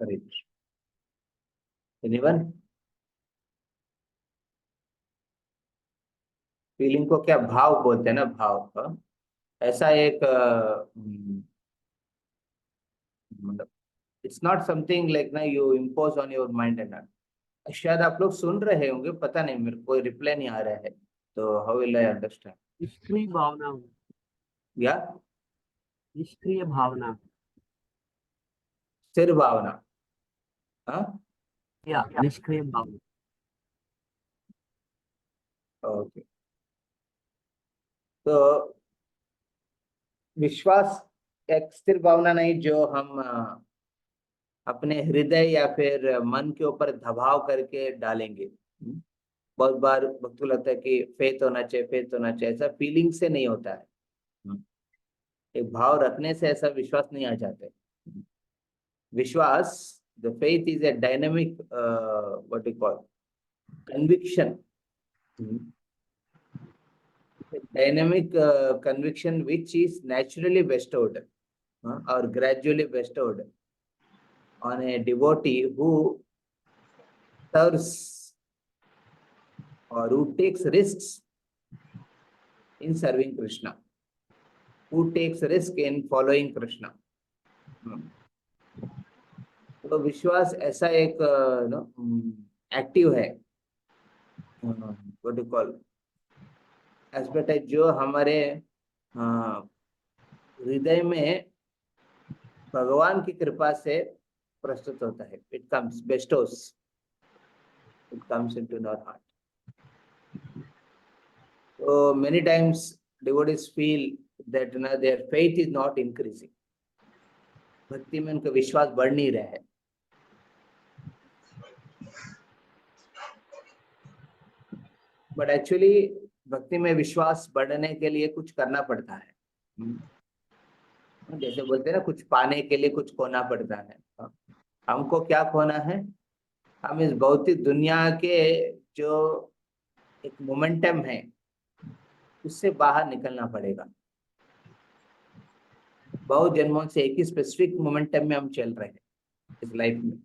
Correct. Anyone? Feeling को क्या भाव बोलते हैं ना, भाव का ऐसा एक मतलब इट्स नॉट समथिंग लाइक ना you impose on your mind and. शायद आप लोग सुन रहे होंगे, पता नहीं, मेरे को रिप्लाई नहीं आ रहा है, तो हाउ विल आई अंडरस्टैंड? निष्क्रिय भावना, या निष्क्रिय भावना, स्थिर भावना? हाँ, या निष्क्रिय भावना। ओके। तो विश्वास एक स्थिर भावना नहीं जो हम अपने हृदय या फिर मन के ऊपर दबाव करके डालेंगे। बहुत बार वक्त को लगता है कि फेथ होना चाहिए, फेथ होना चाहिए, ऐसा फीलिंग से नहीं होता है। एक भाव रखने से ऐसा विश्वास नहीं आ जाता है। विश्वास, the faith is a dynamic what you call conviction, dynamic conviction which is naturally bestowed or gradually bestowed on a devotee who serves or who takes risks in serving Krishna, who takes risk in following Krishna. तो विश्वास ऐसा एक active है, what you call aspect है, जो हमारे हृदय में भगवान की कृपा से प्रस्तुत होता है। It comes bestows, it comes into our heart. So many times devotees feel that their faith is not increasing, भक्ति में उनका विश्वास बढ़ नहीं रहा है। बट एक्चुअली भक्ति में विश्वास बढ़ने के लिए कुछ करना पड़ता है। जैसे बोलते हैं ना, कुछ पाने के लिए कुछ खोना पड़ता है। हमको क्या खोना है? हम इस भौतिक दुनिया के जो एक मोमेंटम है उससे बाहर निकलना पड़ेगा। बहुत जन्मों से एक ही स्पेसिफिक मोमेंटम में हम चल रहे हैं इस लाइफ में,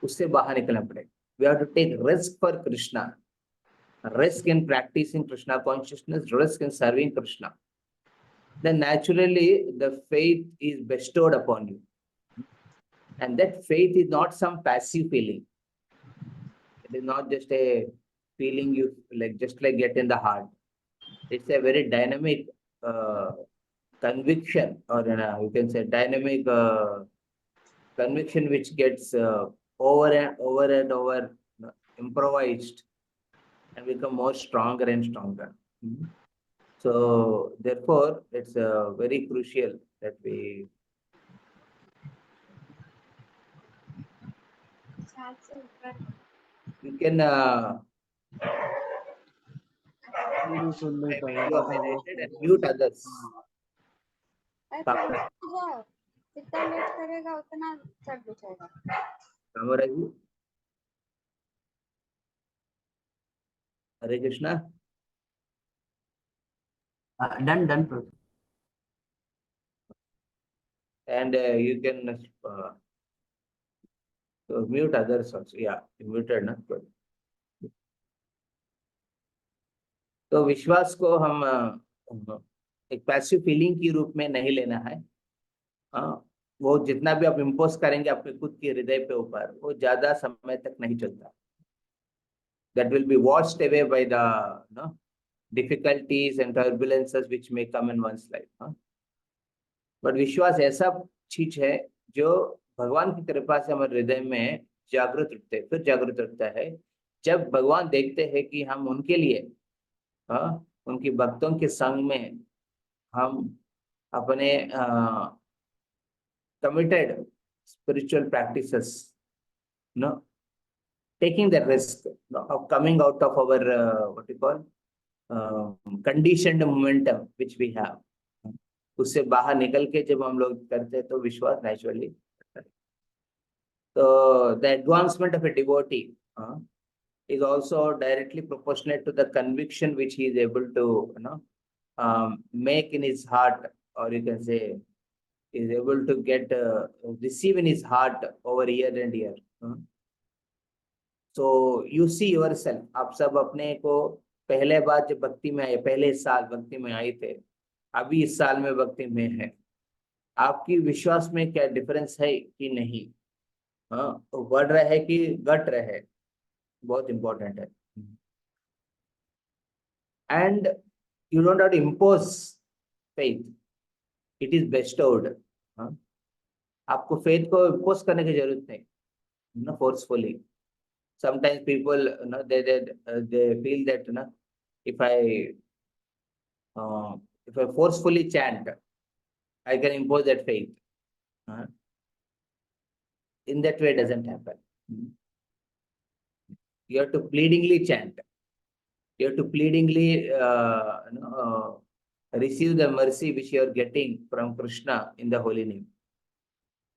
उससे बाहर निकलना पड़ेगा। We have to take risk for Krishna, risk in practicing Krishna consciousness, risk in serving Krishna. Then naturally the faith is bestowed upon you, and that faith is not some passive feeling. It is not just a feeling you like just like get in the heart. It's a very dynamic conviction, or you can say dynamic conviction which gets over and over improvised and become more stronger and stronger. So therefore it's very crucial that we can and mute others. जितना late करेगा उतना चढ़ जाएगा। Hare Krishna. Done. And you can so mute others also. Yeah, you muted ना। तो विश्वास को हम एक पैसिव फीलिंग की रूप में नहीं लेना है। वो जितना भी आप इम्पोज करेंगे अपने खुद के हृदय पे ऊपर, वो ज्यादा समय तक नहीं चलता। That will be washed away by the difficulties and turbulences which may come in one's life. But विश्वास ऐसा चीज है जो भगवान की कृपा से हमारे हृदय में जागृत रखते हैं, फिर जागृत रखता है जब भगवान देखते हैं कि हम उनके लिए उनकी भक्तों के संग में हम अपने committed spiritual practices, taking the risk of coming out of our what you call conditioned momentum which we have, उससे बाहर निकल के जब हम लोग करते हैं तो विश्वास naturally। So the advancement of a devotee is also directly proportionate to the conviction which he is able to make in his heart, or you can say is able to get receive in his heart over year and year. So you see yourself, आप सब अपने को पहले बार जब भक्ति में आए, पहले साल भक्ति में आए थे, अभी इस साल में भक्ति में है, आपकी विश्वास में क्या डिफरेंस है कि नहीं, हाँ, बढ़ रहा है कि घट रहा है, बहुत इंपॉर्टेंट है. And you don't have to impose faith, it is bestowed. हाँ, आपको faith को impose करने की जरूरत नहीं, ना forcefully. Sometimes people, they feel that, if I forcefully chant, I can impose that faith. In that way, it doesn't happen. You have to pleadingly chant. You have to pleadingly receive the mercy which you are getting from Krishna in the holy name.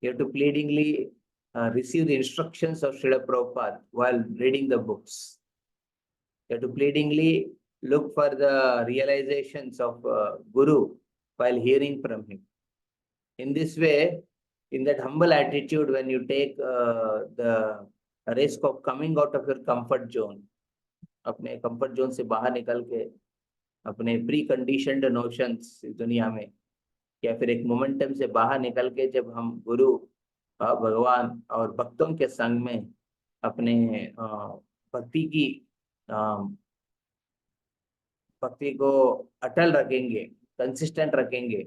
You have to pleadingly receive the instructions of Srila Prabhupada while reading the books. You have to pleadingly look for the realizations of Guru while hearing from him. In this way, in that humble attitude, when you take the risk of coming out of your comfort zone, अपने comfort zone से बाहर निकल के अपने pre conditioned notions दुनिया में, या फिर एक मोमेंटम से बाहर निकल के जब हम गुरु, भगवान और भक्तों के संग में अपने भक्ति को अटल रखेंगे, कंसिस्टेंट रखेंगे,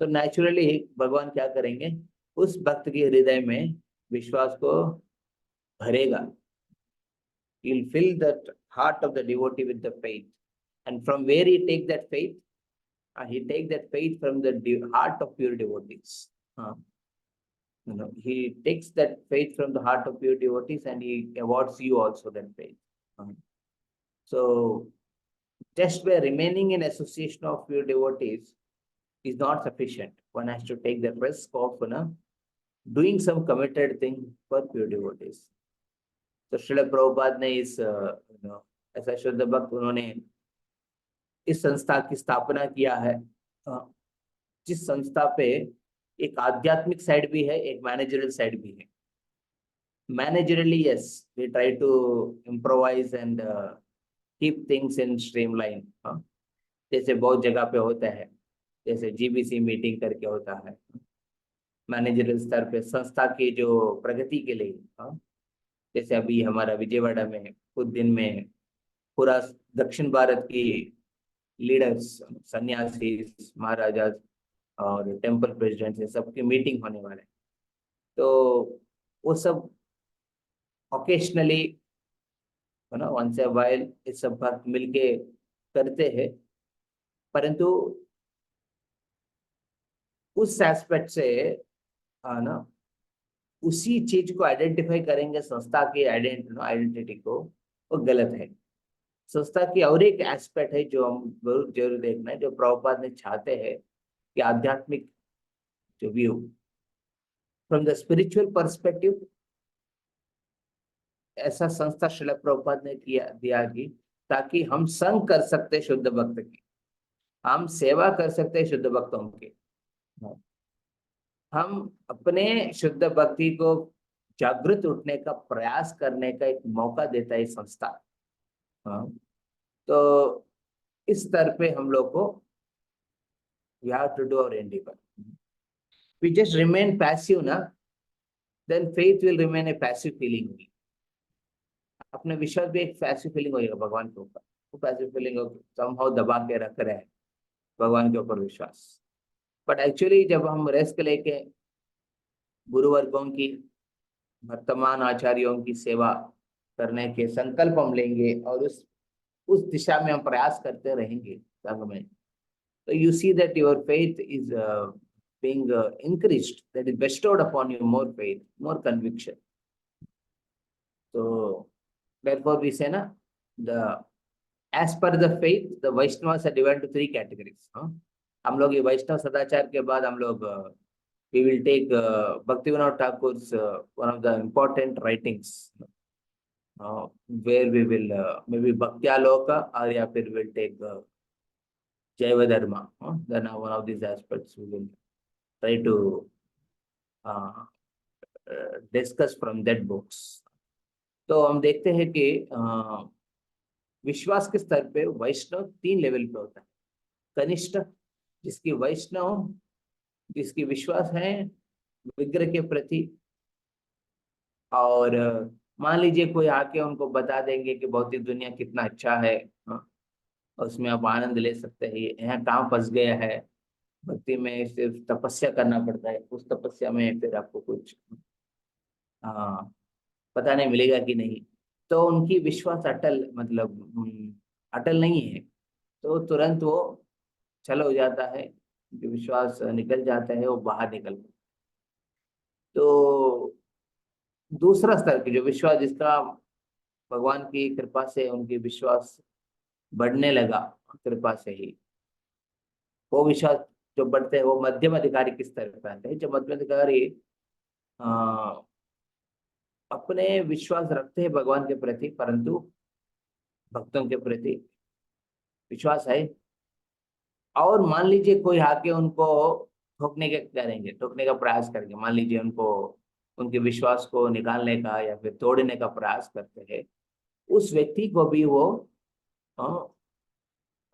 तो नेचुरली भगवान क्या करेंगे, उस भक्त के हृदय में विश्वास को भरेगा. He'll fill that heart of the devotee with the faith. And from where he take that faith? He take that faith from the heart of pure devotees. He takes that faith from the heart of pure devotees, and he awards you also that faith. So just by remaining in association of pure devotees is not sufficient. One has to take the risk of doing some committed thing for pure devotees. तो श्रील प्रभुपाद ने इस ऐसा शुद्ध भक्त, उन्होंने इस संस्था की स्थापना किया है, जिस संस्था पे एक आध्यात्मिक साइड भी है, एक मैनेजरल साइड भी है. Managerially yes, we try to improvise and keep things in streamline, जैसे बहुत जगह पे होता है, जैसे जीबीसी मीटिंग करके होता है. मैनेजरल स्तर पे संस्था की जो प्रगति के लिए, जैसे अभी हमारा विजयवाड़ा में कुछ दिन में पूरा दक्षिण भारत की लीडर्स, सन्यासी, महाराजा और टेम्पल प्रेसिडेंट्स, सबकी मीटिंग होने वाले. तो वो सब ओकेशनली वंस ए वाइल इस सब भक्त मिलके करते हैं, परंतु उस एस्पेक्ट से उसी चीज को आइडेंटिफाई करेंगे संस्था की आइडेंटिटी को, वो गलत है. संस्था की और एक एस्पेक्ट है जो हम जरूर देखना है, जो प्रभुपाद ने चाहते हैं कि आध्यात्मिक जो view from the spiritual perspective, ऐसा संस्था श्रील प्रभुपाद ने दिया कि ताकि हम संग कर सकते शुद्ध भक्त की, हम सेवा कर सकते शुद्ध भक्तों की, हम अपने शुद्ध भक्ति को जागृत उठने का प्रयास करने का एक मौका देता है संस्था. तो इस स्तर पे हम लोग को we have to do our endeavor. We just remain passive ना, then faith will remain a passive feeling only. अपने विश्वास भी एक पैसिव फीलिंग होगा भगवान के ऊपर, वो पैसिव फीलिंग somehow दबा के रख रहे हैं भगवान के ऊपर विश्वास. बट एक्चुअली जब हम रेस्ट लेके गुरुवर्गों की, वर्तमान आचार्यों की सेवा करने के संकल्प हम लेंगे और उस दिशा में हम प्रयास करते रहेंगे संघ में, तो you see that your faith is being increased, that is bestowed upon you more faith, more conviction. So therefore we say na, as per the faith, the Vaishnavas are divided to 3 categories. हम लोग ये वैष्णव सदाचार के बाद हम लोग we will take Bhaktivinoda Thakur's one of the important writings, where we will maybe Bhaktiyaloka, or या फिर we'll take Jaiva Dharma. Then one of these aspects we will try to discuss from that books. तो हम देखते हैं कि विश्वास के स्तर पे वैष्णव 3 लेवल पे होता है। कनिष्ठ, जिसकी वैष्णव, जिसकी विश्वास है विग्रह के प्रति, और मान लीजिए कोई आके उनको बता देंगे कि भौतिक दुनिया कितना अच्छा है, उसमें आप आनंद ले सकते हैं, यहाँ कहाँ फंस गया है, भक्ति में सिर्फ तपस्या करना पड़ता है, उस तपस्या में फिर आपको कुछ पता नहीं मिलेगा कि नहीं, तो उनकी विश्वास अटल, मतलब अटल नहीं है, तो तुरंत वो छल हो जाता है, उनकी विश्वास निकल जाता है, वो बाहर निकल। तो दूसरा स्तर की जो विश्वास, जिसका भगवान की कृपा से उनकी विश्वास बढ़ने लगा, कृपा से ही वो विश्वास जो बढ़ते हैं, वो मध्यम अधिकारी के स्तर पर आते हैं। जो मध्यम अधिकारी अपने विश्वास रखते हैं भगवान के प्रति, परंतु भक्तों के प्रति विश्वास है, और मान लीजिए कोई आके उनको ठोकने का प्रयास करेंगे, मान लीजिए उनको उनके विश्वास को निकालने का या फिर तोड़ने का प्रयास करते हैं, उस व्यक्ति को भी वो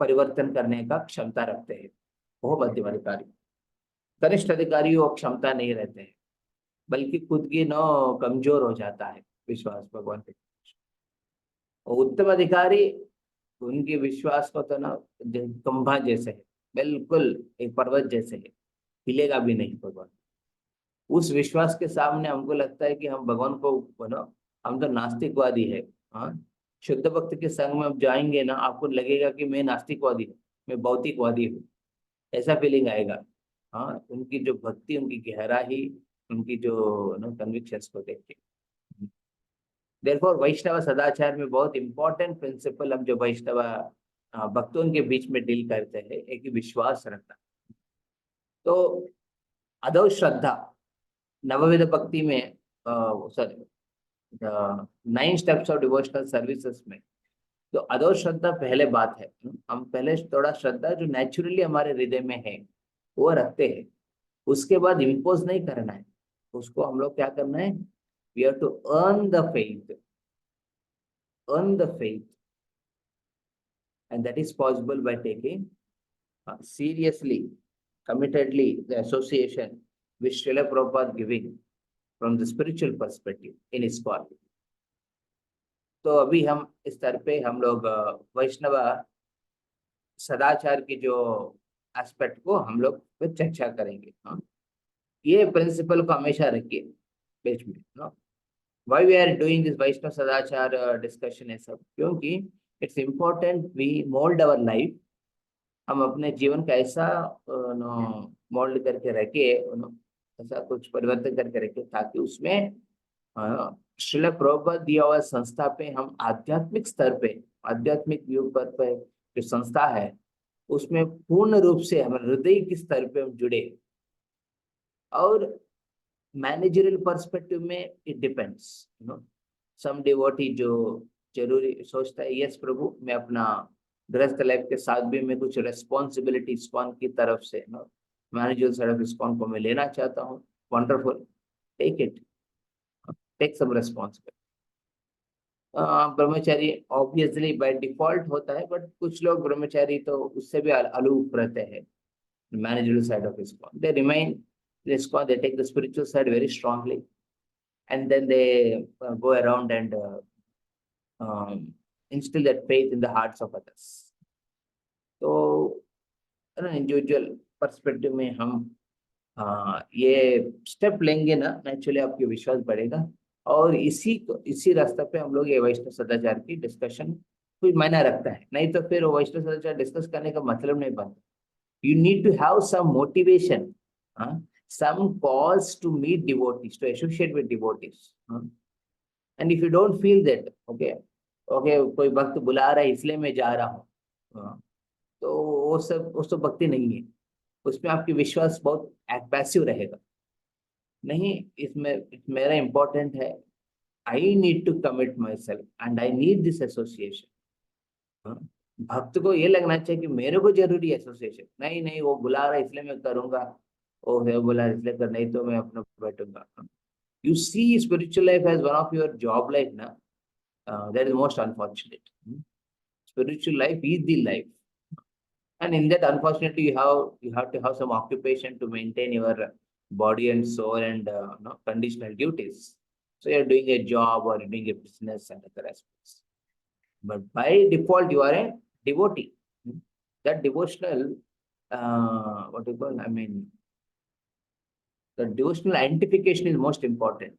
परिवर्तन करने का क्षमता रखते हैं, वो मध्यम अधिकारी। कनिष्ठ अधिकारी वो क्षमता नहीं रहते हैं, बल्कि खुद की कमजोर हो जाता है विश्वास भगवान पे। और उत्तम अधिकारी, उनके विश्वास को तो खंभा जैसे है, बिल्कुल एक पर्वत जैसे है, हिलेगा भी नहीं भगवान। उस विश्वास के सामने हमको लगता है कि हम भगवान को हम तो नास्तिकवादी है। हाँ, शुद्ध भक्त के संग में आप जाएंगे ना, आपको लगेगा कि मैं नास्तिकवादी हूँ, मैं भौतिकवादी हूँ, ऐसा फीलिंग आएगा। हाँ, उनकी जो भक्ति, उनकी गहराई, उनकी जो कन्विक्शंस को देख के। देयरफॉर वैष्णव सदाचार में बहुत इंपॉर्टेंट प्रिंसिपल हम जो वैष्णव भक्तों के बीच में डील करते हैं, एक ही विश्वास रखना। तो अधो श्रद्धा, नवविध भक्ति में sorry 9 steps of devotional services में, तो अधो श्रद्धा पहले बात है। हम पहले थोड़ा श्रद्धा जो नेचुरली हमारे हृदय में है वो रखते हैं, उसके बाद इम्पोज नहीं करना है उसको। हम लोग क्या करना है, we have to earn the faith, and that is possible by taking seriously, committedly the association which Srila Prabhupada giving from the spiritual perspective in his call. तो अभी हम इस स्तर पे हम लोग वैष्णव सदाचार की जो एस्पेक्ट को हम लोग फिर चर्चा करेंगे। ये प्रिंसिपल को हमेशा रखिए बीच में। Why we are doing this वैष्णव सदाचार डिस्कशन है सब, क्योंकि it's important we mould our life, हम अपने जीवन का ऐसा मोल्ड करके रखे, ऐसा कुछ परिवर्तन करके रखे ताकि उसमें श्रील प्रभुपाद दिया हुआ संस्था पे हम आध्यात्मिक स्तर पे, आध्यात्मिक युग पर जो संस्था है उसमें पूर्ण रूप से हम हृदय के स्तर पे हम जुड़े। और मैनेजरियल पर्सपेक्टिव में इट डिपेंड्स, सम डिवोटी जो जरूरी सोचता है, यस प्रभु मैं अपना गृहस्थ लाइफ के साथ भी मैं कुछ रेस्पॉन्सिबिलिटी इस्कॉन की तरफ से मैनेजरियल साइड ऑफ इस्कॉन को मैं लेना चाहता हूँ, wonderful, take it, take some responsibility. Brahmachari obviously by default होता है, बट कुछ लोग ब्रह्मचारी तो उससे भी अलूप रहते हैं managerial side of ISKCON, they remain ISKCON, they take the spiritual side very strongly, and then they go around and instill that faith in the hearts of others. तो इंडिविजुअल पर्सपेक्टिव में हम ये step लेंगे ना, naturally आपके विश्वास बढ़ेगा। और इसी रास्ते पे हम लोग ये वैष्णव सदाचार की डिस्कशन कुछ मायना रखता है, नहीं तो फिर वैष्णव सदाचार डिस्कस करने का मतलब नहीं बनता। You need to have some motivation, some cause to meet devotees, to associate with devotees, and if you don't feel that, okay, कोई भक्त बुला रहा है इसलिए मैं जा रहा हूँ, तो वो सब उस तो भक्ति नहीं है, उसमें आपकी विश्वास बहुत पैसिव रहेगा। नहीं, इसमें मेरा इम्पोर्टेंट है, I need to commit myself and I need this association. भक्त को ये लगना चाहिए कि मेरे को जरूरी एसोसिएशन नहीं, वो बुला रहा है इसलिए मैं करूंगा, ओ है बोला इसलिए कर, नहीं तो मैं अपना बैठूंगा. You see spiritual life as one of your job life, na? That is most unfortunate. Spiritual life is the life, and in that, unfortunately, you have to have some occupation to maintain your body and soul and conditional duties. So you're doing a job or you're doing a business and other aspects. But by default, you are a devotee. That devotional, what do you call? I mean, the devotional identification is most important.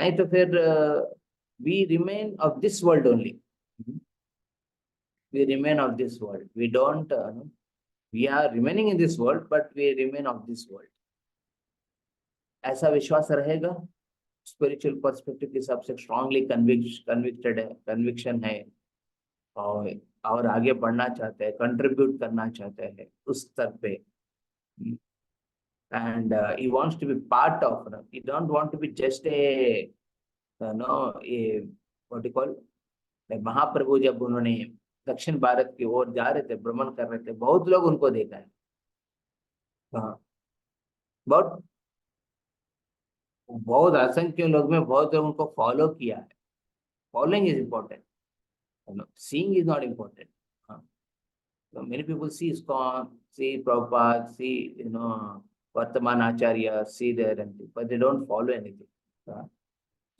नहीं तो फिर we remain of this world only. We remain of this world. We don't. We are remaining in this world, but we remain of this world. ऐसा विश्वास रहेगा. Spiritual perspective के हिसाब से strongly convicted है, कन्विक्शन है, और आगे बढ़ना चाहते हैं, कंट्रीब्यूट करना चाहते हैं उस स्तर पे. And he wants to be part of. He don't want to be just a what do you call, महाप्रभु जब उन्होंने दक्षिण भारत की ओर जा रहे थे, भ्रमण कर रहे थे, बहुत लोग उनको देखा है. हाँ, बहुत असंख्य लोग में बहुत लोग उनको फॉलो किया है. Following is important, seeing is not important. So many people see ISKCON, see Prabhupada, see Vartaman Acharya, see their anything, but they don't follow anything.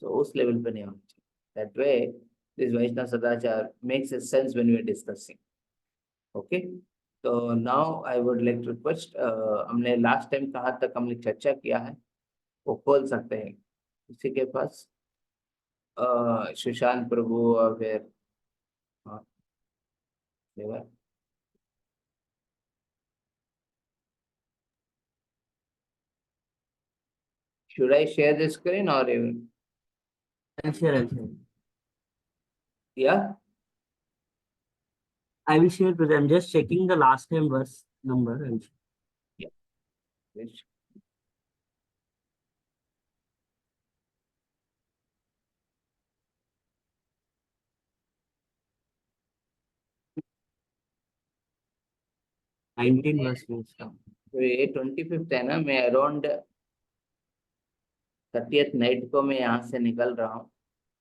So उस लेवल पे नहीं होना चाहिए. That way, this Vaishnava Sadachar makes a sense when we are discussing. Okay. So now I would like to request, हमने last time कहाँ तक हमने चर्चा किया है वो खोल सकते हैं किसी के पास. सुशांत प्रभु और फिर देवा. Should I share the screen or even? I'll share, I'll share. Yeah? I will share because I'm just checking the last time verse number. And Yes. nineteen verse में इसका. तो ये 25th है ना. मैं अराउंड 30th नाइट को मैं यहाँ से निकल रहा हूँ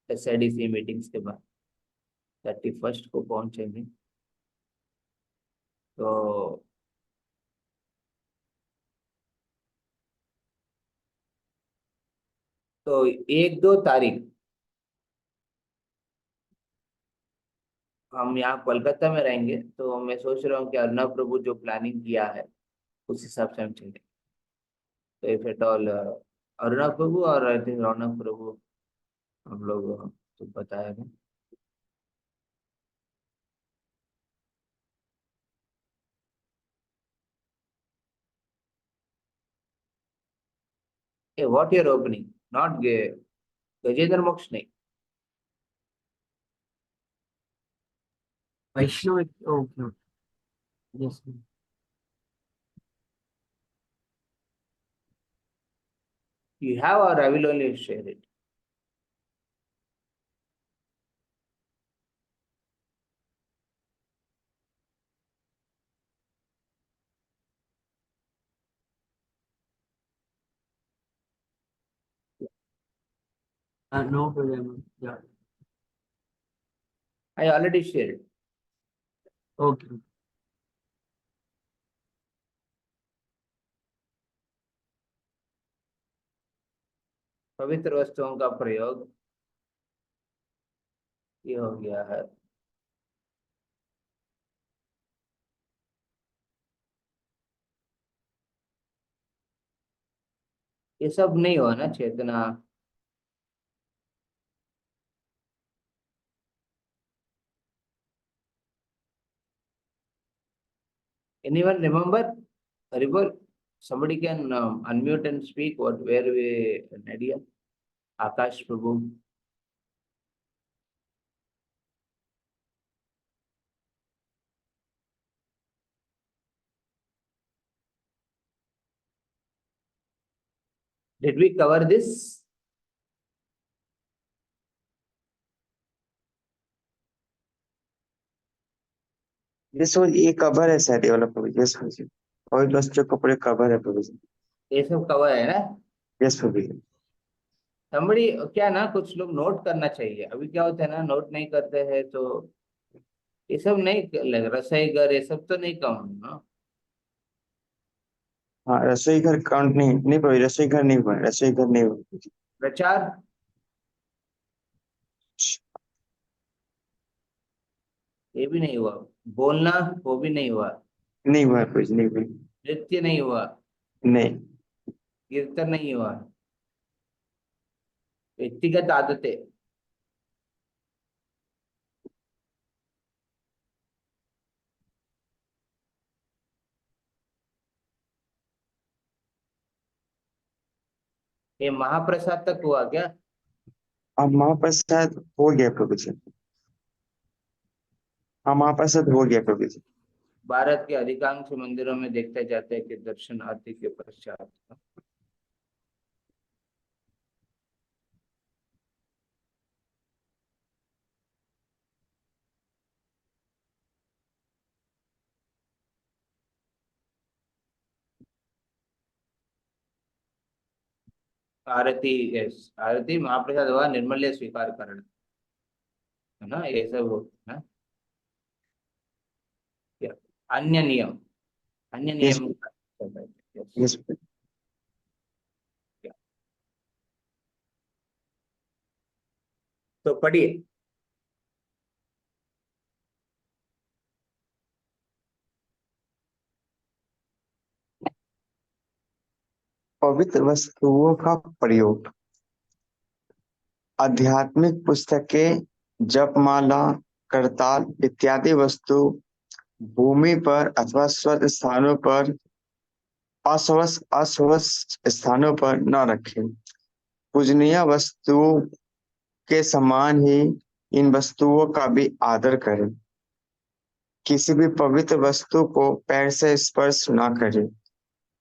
SIDC मीटिंग्स के बाद. 31st को पहुंचेंगे. तो तो 1-2 तारीख हम यहाँ कोलकाता में रहेंगे. तो मैं सोच रहा हूँ कि अर्णव प्रभु जो प्लानिंग किया है उस हिसाब से हम चलेंगे. तो इफ एट ऑल अर्णव प्रभु और आई थिंक रौनक प्रभु हम लोग तो बताएगा. Hey, what you're opening? Not Gajendra Moksha नहीं. Vaishnav, okay. Yes. You have or I will only share it. No problem. Yeah. I already shared. Okay. पवित्र वस्तुओं का प्रयोग ये हो गया है. ये सब नहीं हुआ ना चेतना. Anyone remember? Haribol, somebody can unmute and speak. Where we, Nadia? Akash Prabhu. Did we cover this? This was a cover है शायद ये वाला प्रभु. Yes, हाँ जी. पवित्र वस्त्र कपड़े कवर है प्रभु जी। ये सब कवर है ना। यस प्रभु जी। समझी क्या ना, कुछ लोग नोट करना चाहिए। अभी क्या होता है ना, नोट नहीं करते हैं तो ये सब नहीं लग, रसोई घर ये सब तो नहीं कम ना। हाँ रसोई घर काउंट नहीं, नहीं प्रभु जी, रसोई घर नहीं हुआ, रसोई घर नहीं हुआ। प्रचार ये भी नहीं हुआ, बोलना वो भी नहीं हुआ, नहीं हुआ प्रभु जी, नहीं हुआ। नृत्य नहीं हुआ, नहीं। कीर्तन नहीं हुआ, व्यक्तिगत आदतें ये महाप्रसाद तक हुआ क्या? अब महाप्रसाद हो गया प्रभु जी। हाँ महाप्रसाद हो गया प्रभु जी। भारत के अधिकांश मंदिरों में देखते जाते हैं कि दर्शन आरती के पश्चात आरती, यस आरती महाप्रसाद हुआ, निर्मल्य स्वीकार करना है ना, ये सब होता है ना। क्या अन्य नियम, अन्य यस नियम yes, यस। क्या? तो पढ़िए। पवित्र वस्तुओं का प्रयोग। आध्यात्मिक पुस्तकें, जपमाला, करताल इत्यादि वस्तु भूमि पर अथवा स्वच्छ स्थानों पर, अस्वच्छ स्थानों पर न रखें। पूजनीय वस्तुओं के समान ही इन वस्तुओं का भी आदर करें। किसी भी पवित्र वस्तु को पैर से स्पर्श न करें।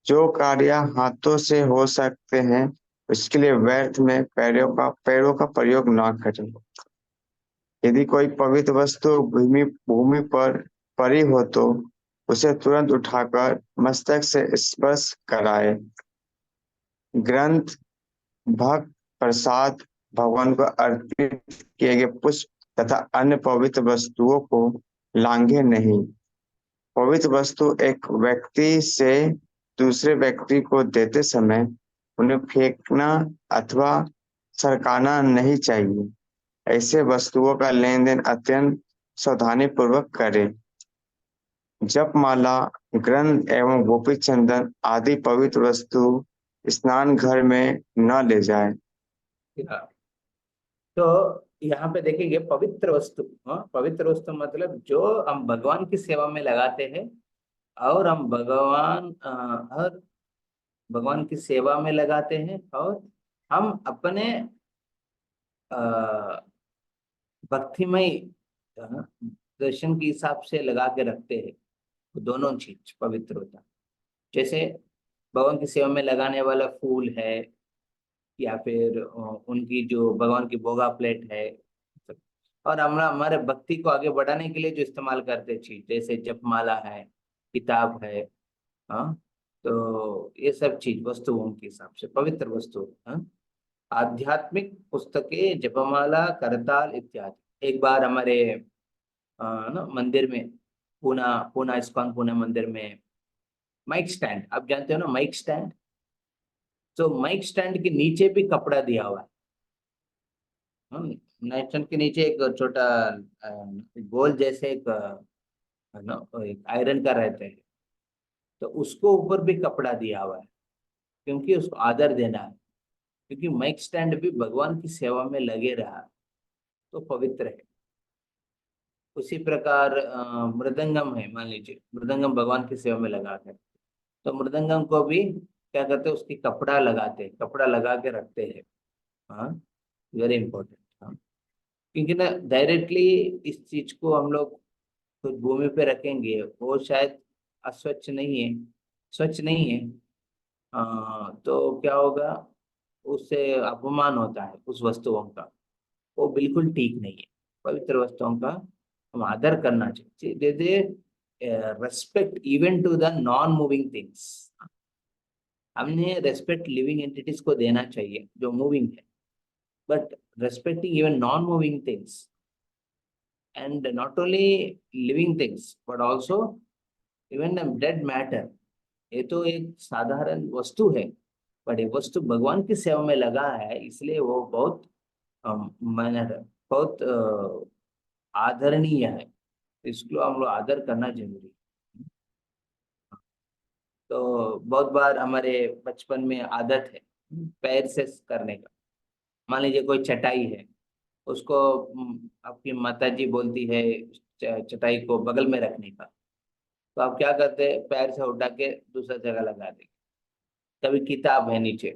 जो कार्य हाथों से हो सकते हैं उसके लिए व्यर्थ में पैरों का प्रयोग न करें। यदि कोई पवित्र वस्तु भूमि भूमि पर पड़ी हो तो उसे तुरंत उठाकर मस्तक से स्पर्श कराए। ग्रंथ, भक्त, प्रसाद, भगवान को अर्पित किए गए पुष्प तथा अन्य पवित्र वस्तुओं को लांघे नहीं। पवित्र वस्तु एक व्यक्ति से दूसरे व्यक्ति को देते समय उन्हें फेंकना अथवा सरकाना नहीं चाहिए। ऐसे वस्तुओं का लेन देन अत्यंत सावधानी पूर्वक करें। जपमाला, ग्रंथ एवं गोपी चंदन आदि पवित्र वस्तु स्नान घर में न ले जाए। हाँ, तो यहाँ पे देखेंगे पवित्र वस्तु। हाँ, पवित्र वस्तु मतलब जो हम भगवान की सेवा में लगाते हैं, और हम और भगवान की सेवा में लगाते हैं, और हम अपने अ, भक्तिमय दर्शन के हिसाब से लगा के रखते हैं। तो दोनों चीज पवित्र होता है। जैसे भगवान की सेवा में लगाने वाला फूल है, या फिर उनकी जो भगवान की भोगा प्लेट है, और हम हमारे भक्ति को आगे बढ़ाने के लिए जो इस्तेमाल करते चीज, जैसे जपमाला है, किताब है। हाँ, तो ये सब चीज वस्तुओं के हिसाब से पवित्र वस्तु। हाँ, आध्यात्मिक पुस्तकें, जपमाला, करताल इत्यादि। एक बार हमारे ना मंदिर में, पूना पूना इस्कॉन पूना मंदिर में माइक स्टैंड, आप जानते हो ना माइक स्टैंड। तो माइक स्टैंड के नीचे भी कपड़ा दिया हुआ है। माइक स्टैंड के नीचे एक छोटा गोल जैसे एक ना एक आयरन का रहता है, तो उसको ऊपर भी कपड़ा दिया हुआ है, क्योंकि उसको आदर देना है। क्योंकि माइक स्टैंड भी भगवान की सेवा में लगे रहा तो पवित्र है। उसी प्रकार मृदंगम है, मान लीजिए मृदंगम भगवान की सेवा में लगा है, तो मृदंगम को भी क्या करते हैं, उसकी कपड़ा लगाते हैं, कपड़ा लगा के रखते हैं। हाँ, वेरी इंपॉर्टेंट। हाँ, क्योंकि ना डायरेक्टली इस चीज को हम लोग कुछ भूमि पे रखेंगे, वो शायद अस्वच्छ नहीं है, स्वच्छ नहीं है। तो क्या होगा, उससे अपमान होता है उस वस्तुओं का, वो बिल्कुल ठीक नहीं है। पवित्र वस्तुओं का हम आदर करना चाहिए। जैसे respect even to the non-moving things. हमने रेस्पेक्ट लिविंग एंटिटीज को देना चाहिए जो मूविंग है, but respecting even non moving things and not only living things but also even dead matter. ये तो एक साधारण वस्तु है, बट ये वस्तु भगवान की सेवा में लगा है, इसलिए वो बहुत बहुत आदरणीय है. इसको हम लोग आदर करना जरूरी है. तो बहुत बार हमारे बचपन में आदत है पैर से करने का. मान लीजिए कोई चटाई है, उसको आपकी माताजी बोलती है चटाई को बगल में रखने का, तो आप क्या करते हैं, पैर से उठा के दूसरा जगह लगा देंगे. कभी किताब है नीचे,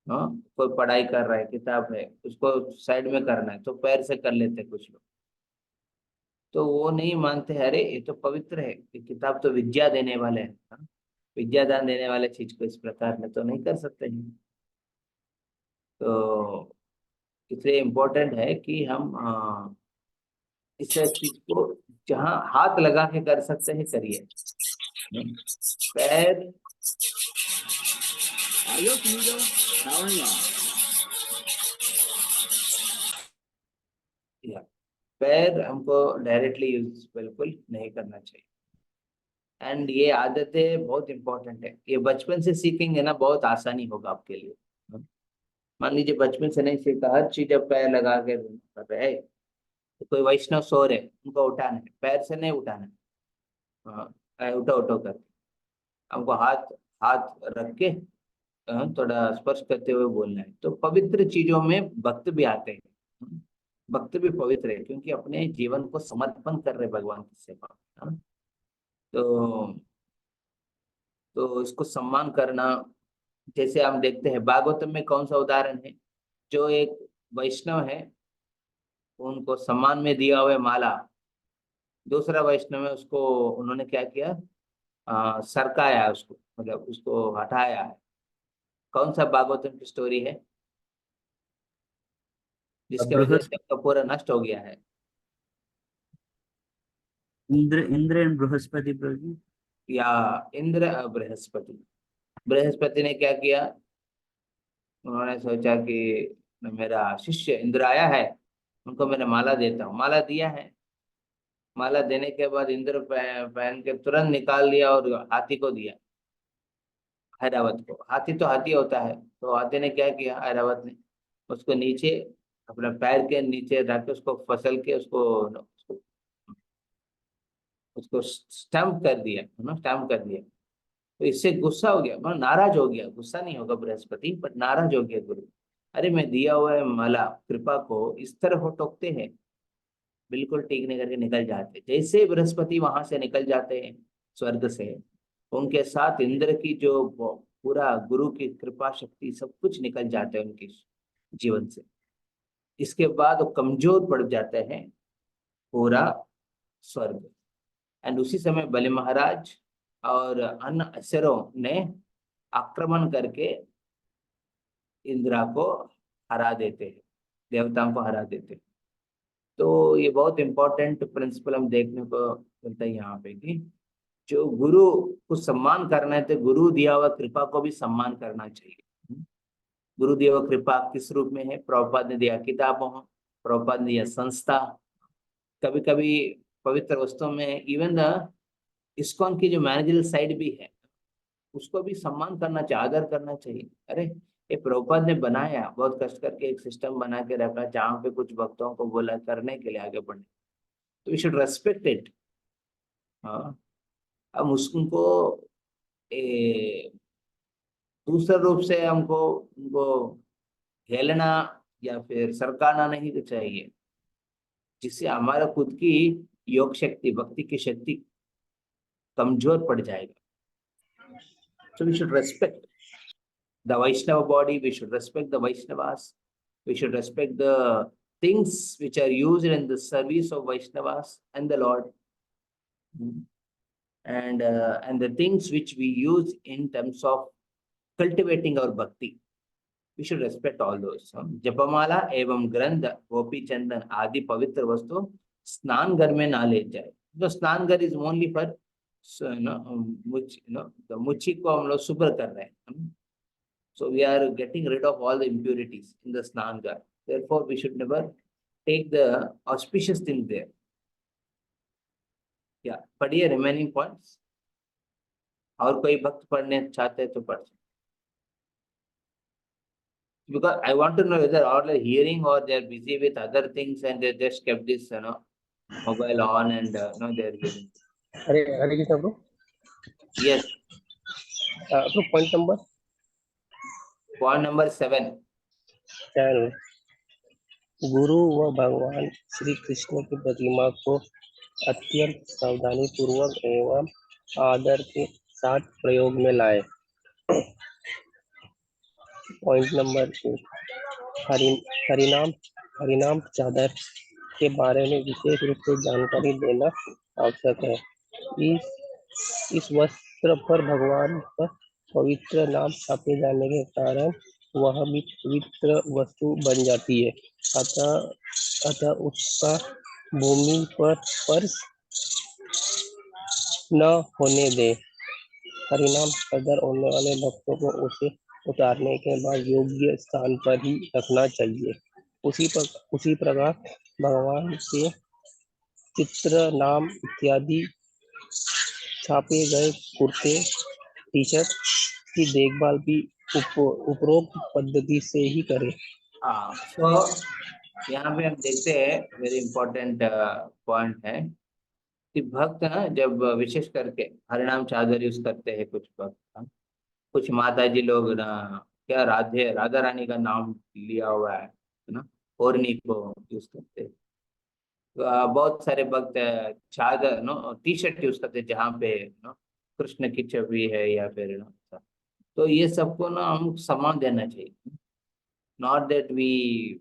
हाँ, कोई पढ़ाई कर रहा है, किताब है, उसको साइड में करना है तो पैर से कर लेते कुछ लोग. तो वो नहीं मानते, अरे ये तो पवित्र है, ये किताब तो विद्या देने वाले है, हाँ? विद्यादान देने वाले चीज को इस प्रकार में तो नहीं कर सकते हैं. तो इसलिए इम्पोर्टेंट है कि हम इस चीज को जहाँ हाथ लगा के कर सकते हैं करिए. पैर पैर हमको डायरेक्टली यूज बिल्कुल नहीं करना चाहिए. एंड ये आदतें बहुत इंपॉर्टेंट है. ये बचपन से सीखेंगे ना, बहुत आसानी होगा आपके लिए. मान लीजिए बचपन से नहीं सीखा, हर चीज अब पैर लगा के कर रहे हैं. तो कोई वैष्णव सो रहे, उनको उठाना है, पैर से नहीं उठाना है, हाँ, उठो उठो कर हमको हाथ हाथ रख के थोड़ा स्पर्श करते हुए बोलना है. तो पवित्र चीजों में भक्त भी आते हैं. भक्त भी पवित्र है क्योंकि अपने जीवन को समर्पण कर रहे भगवान की सेवा में. तो इसको सम्मान करना. जैसे हम देखते हैं भागवतम में कौन सा उदाहरण है, जो एक वैष्णव है उनको सम्मान में दिया हुआ माला, दूसरा वैष्णव है उसको उन्होंने क्या किया, सरकाया उसको, मतलब उसको हटाया है. कौन सा भागवतम की स्टोरी है जिसके वजह से उसका पूरा नष्ट हो गया है? इंद्र एंड बृहस्पति प्रभु जी. या इंद्र बृहस्पति. बृहस्पति ने क्या किया, उन्होंने सोचा कि मेरा शिष्य इंद्र आया है, उनको मैंने माला देता हूँ. माला दिया है, माला देने के बाद इंद्र पहन के तुरंत निकाल लिया और हाथी को दिया, ऐरावत को. हाथी तो हाथी होता है, तो हाथी ने क्या किया, ऐरावत ने उसको नीचे अपने पैर के नीचे रख के उसको फसल के उसको स्टैम्प कर दिया, स्टैम्प कर दिया. तो इससे गुस्सा हो गया, मतलब नाराज हो गया. गुस्सा नहीं होगा बृहस्पति, बट नाराज हो गया गुरु. अरे मैं दिया हुआ है माला कृपा को इस तरह हो टोकते हैं, बिल्कुल ठीक नहीं करके निकल जाते. जैसे बृहस्पति वहां से निकल जाते हैं स्वर्ग से, उनके साथ इंद्र की जो पूरा गुरु की कृपा शक्ति सब कुछ निकल जाते हैं उनके जीवन से. इसके बाद वो कमजोर पड़ जाते हैं पूरा स्वर्ग. एंड उसी समय बलि महाराज और अन्य असुरों ने आक्रमण करके इंद्रा को हरा देते हैं, देवताओं को हरा देते हैं. तो ये बहुत इंपॉर्टेंट प्रिंसिपल हम देखने को मिलता है यहाँ पे कि जो गुरु को सम्मान करना है तो गुरु दिया हुआ कृपा को भी सम्मान करना चाहिए. गुरु दिया हुआ कृपा किस रूप में है, प्रभुपाद ने दिया किताबों, प्रभुपाद ने दिया संस्था, कभी कभी पवित्र वस्तुओं में इवन इस्कॉन की जो मैनेजरल साइड भी है उसको भी सम्मान करना चाहिए, आदर करना चाहिए. अरे ये प्रभुपाद ने बनाया, बहुत कष्ट करके एक सिस्टम बना के रखा जहाँ पे कुछ भक्तों को बोला करने के लिए आगे बढ़ने, तो वी शुड रेस्पेक्ट इट. हाँ, हम उसको दूसरे रूप से हमको उनको हेलना या फिर सरकाना नहीं चाहिए, जिससे हमारा खुद की योग शक्ति, भक्ति की शक्ति कमजोर पड़ जाएगा. So we should respect the Vaishnava body, we should respect the Vaishnavas, we should respect the things which are used in the service of Vaishnavas and the Lord, and the things which we use in terms of cultivating our bhakti. We should respect all those. जपमाला एवं ग्रंथ गोपी चंदन आदि पवित्र वस्तु स्नान घर में ना ले जाए. तो स्नानघर इज ओनली फॉर मुच्ची को हम लोग शुभ्र कर रहे हैं. So we are getting rid of all the impurities in the Snanga. Therefore, we should never take the auspicious thing there. Yeah, पढ़िए remaining points. और कोई भक्त पढ़ने चाहते हैं तो पढ़. Because I want to know whether all are hearing or they are busy with other things and they just kept this, mobile on and they are hearing. Hare Hare Krishna bro. Yes. Bro Point number 7. गुरु व भगवान श्री कृष्ण की प्रतिमा को अत्यंत सावधानी पूर्वक एवं आदर के साथ प्रयोग में लाए. पॉइंट नंबर 2, हरिनाम चादर के बारे में विशेष रूप से जानकारी देना आवश्यक है. इस वस्त्र पर भगवान का पवित्र नाम छापे जाने के कारण वह भी पवित्र वस्तु बन जाती है. अतः उसका भूमि पर स्पर्श न होने दे. हरिनाम चादर ओढ़ने वाले भक्तों को उसे उतारने के बाद योग्य स्थान पर ही रखना चाहिए. उसी प्रकार भगवान के चित्र, नाम इत्यादि छापे गए कुर्ते, टी शर्ट की देखभाल भी उपरोक्त पद्धति से ही करें. तो यहाँ पे हम देखते हैं वेरी इंपॉर्टेंट पॉइंट है कि भक्त ना जब विशेष करके हरिनाम चादर यूज करते हैं कुछ भक्त, कुछ माता जी लोग ना क्या राधा रानी का नाम लिया हुआ है ना, ओढ़नी को यूज करते हैं. बहुत सारे भक्त चादर टी शर्ट यूज करते हैं जहाँ पे कृष्ण की छवि है या फिर तो ये सबको ना हम सम्मान देना चाहिए. Not that we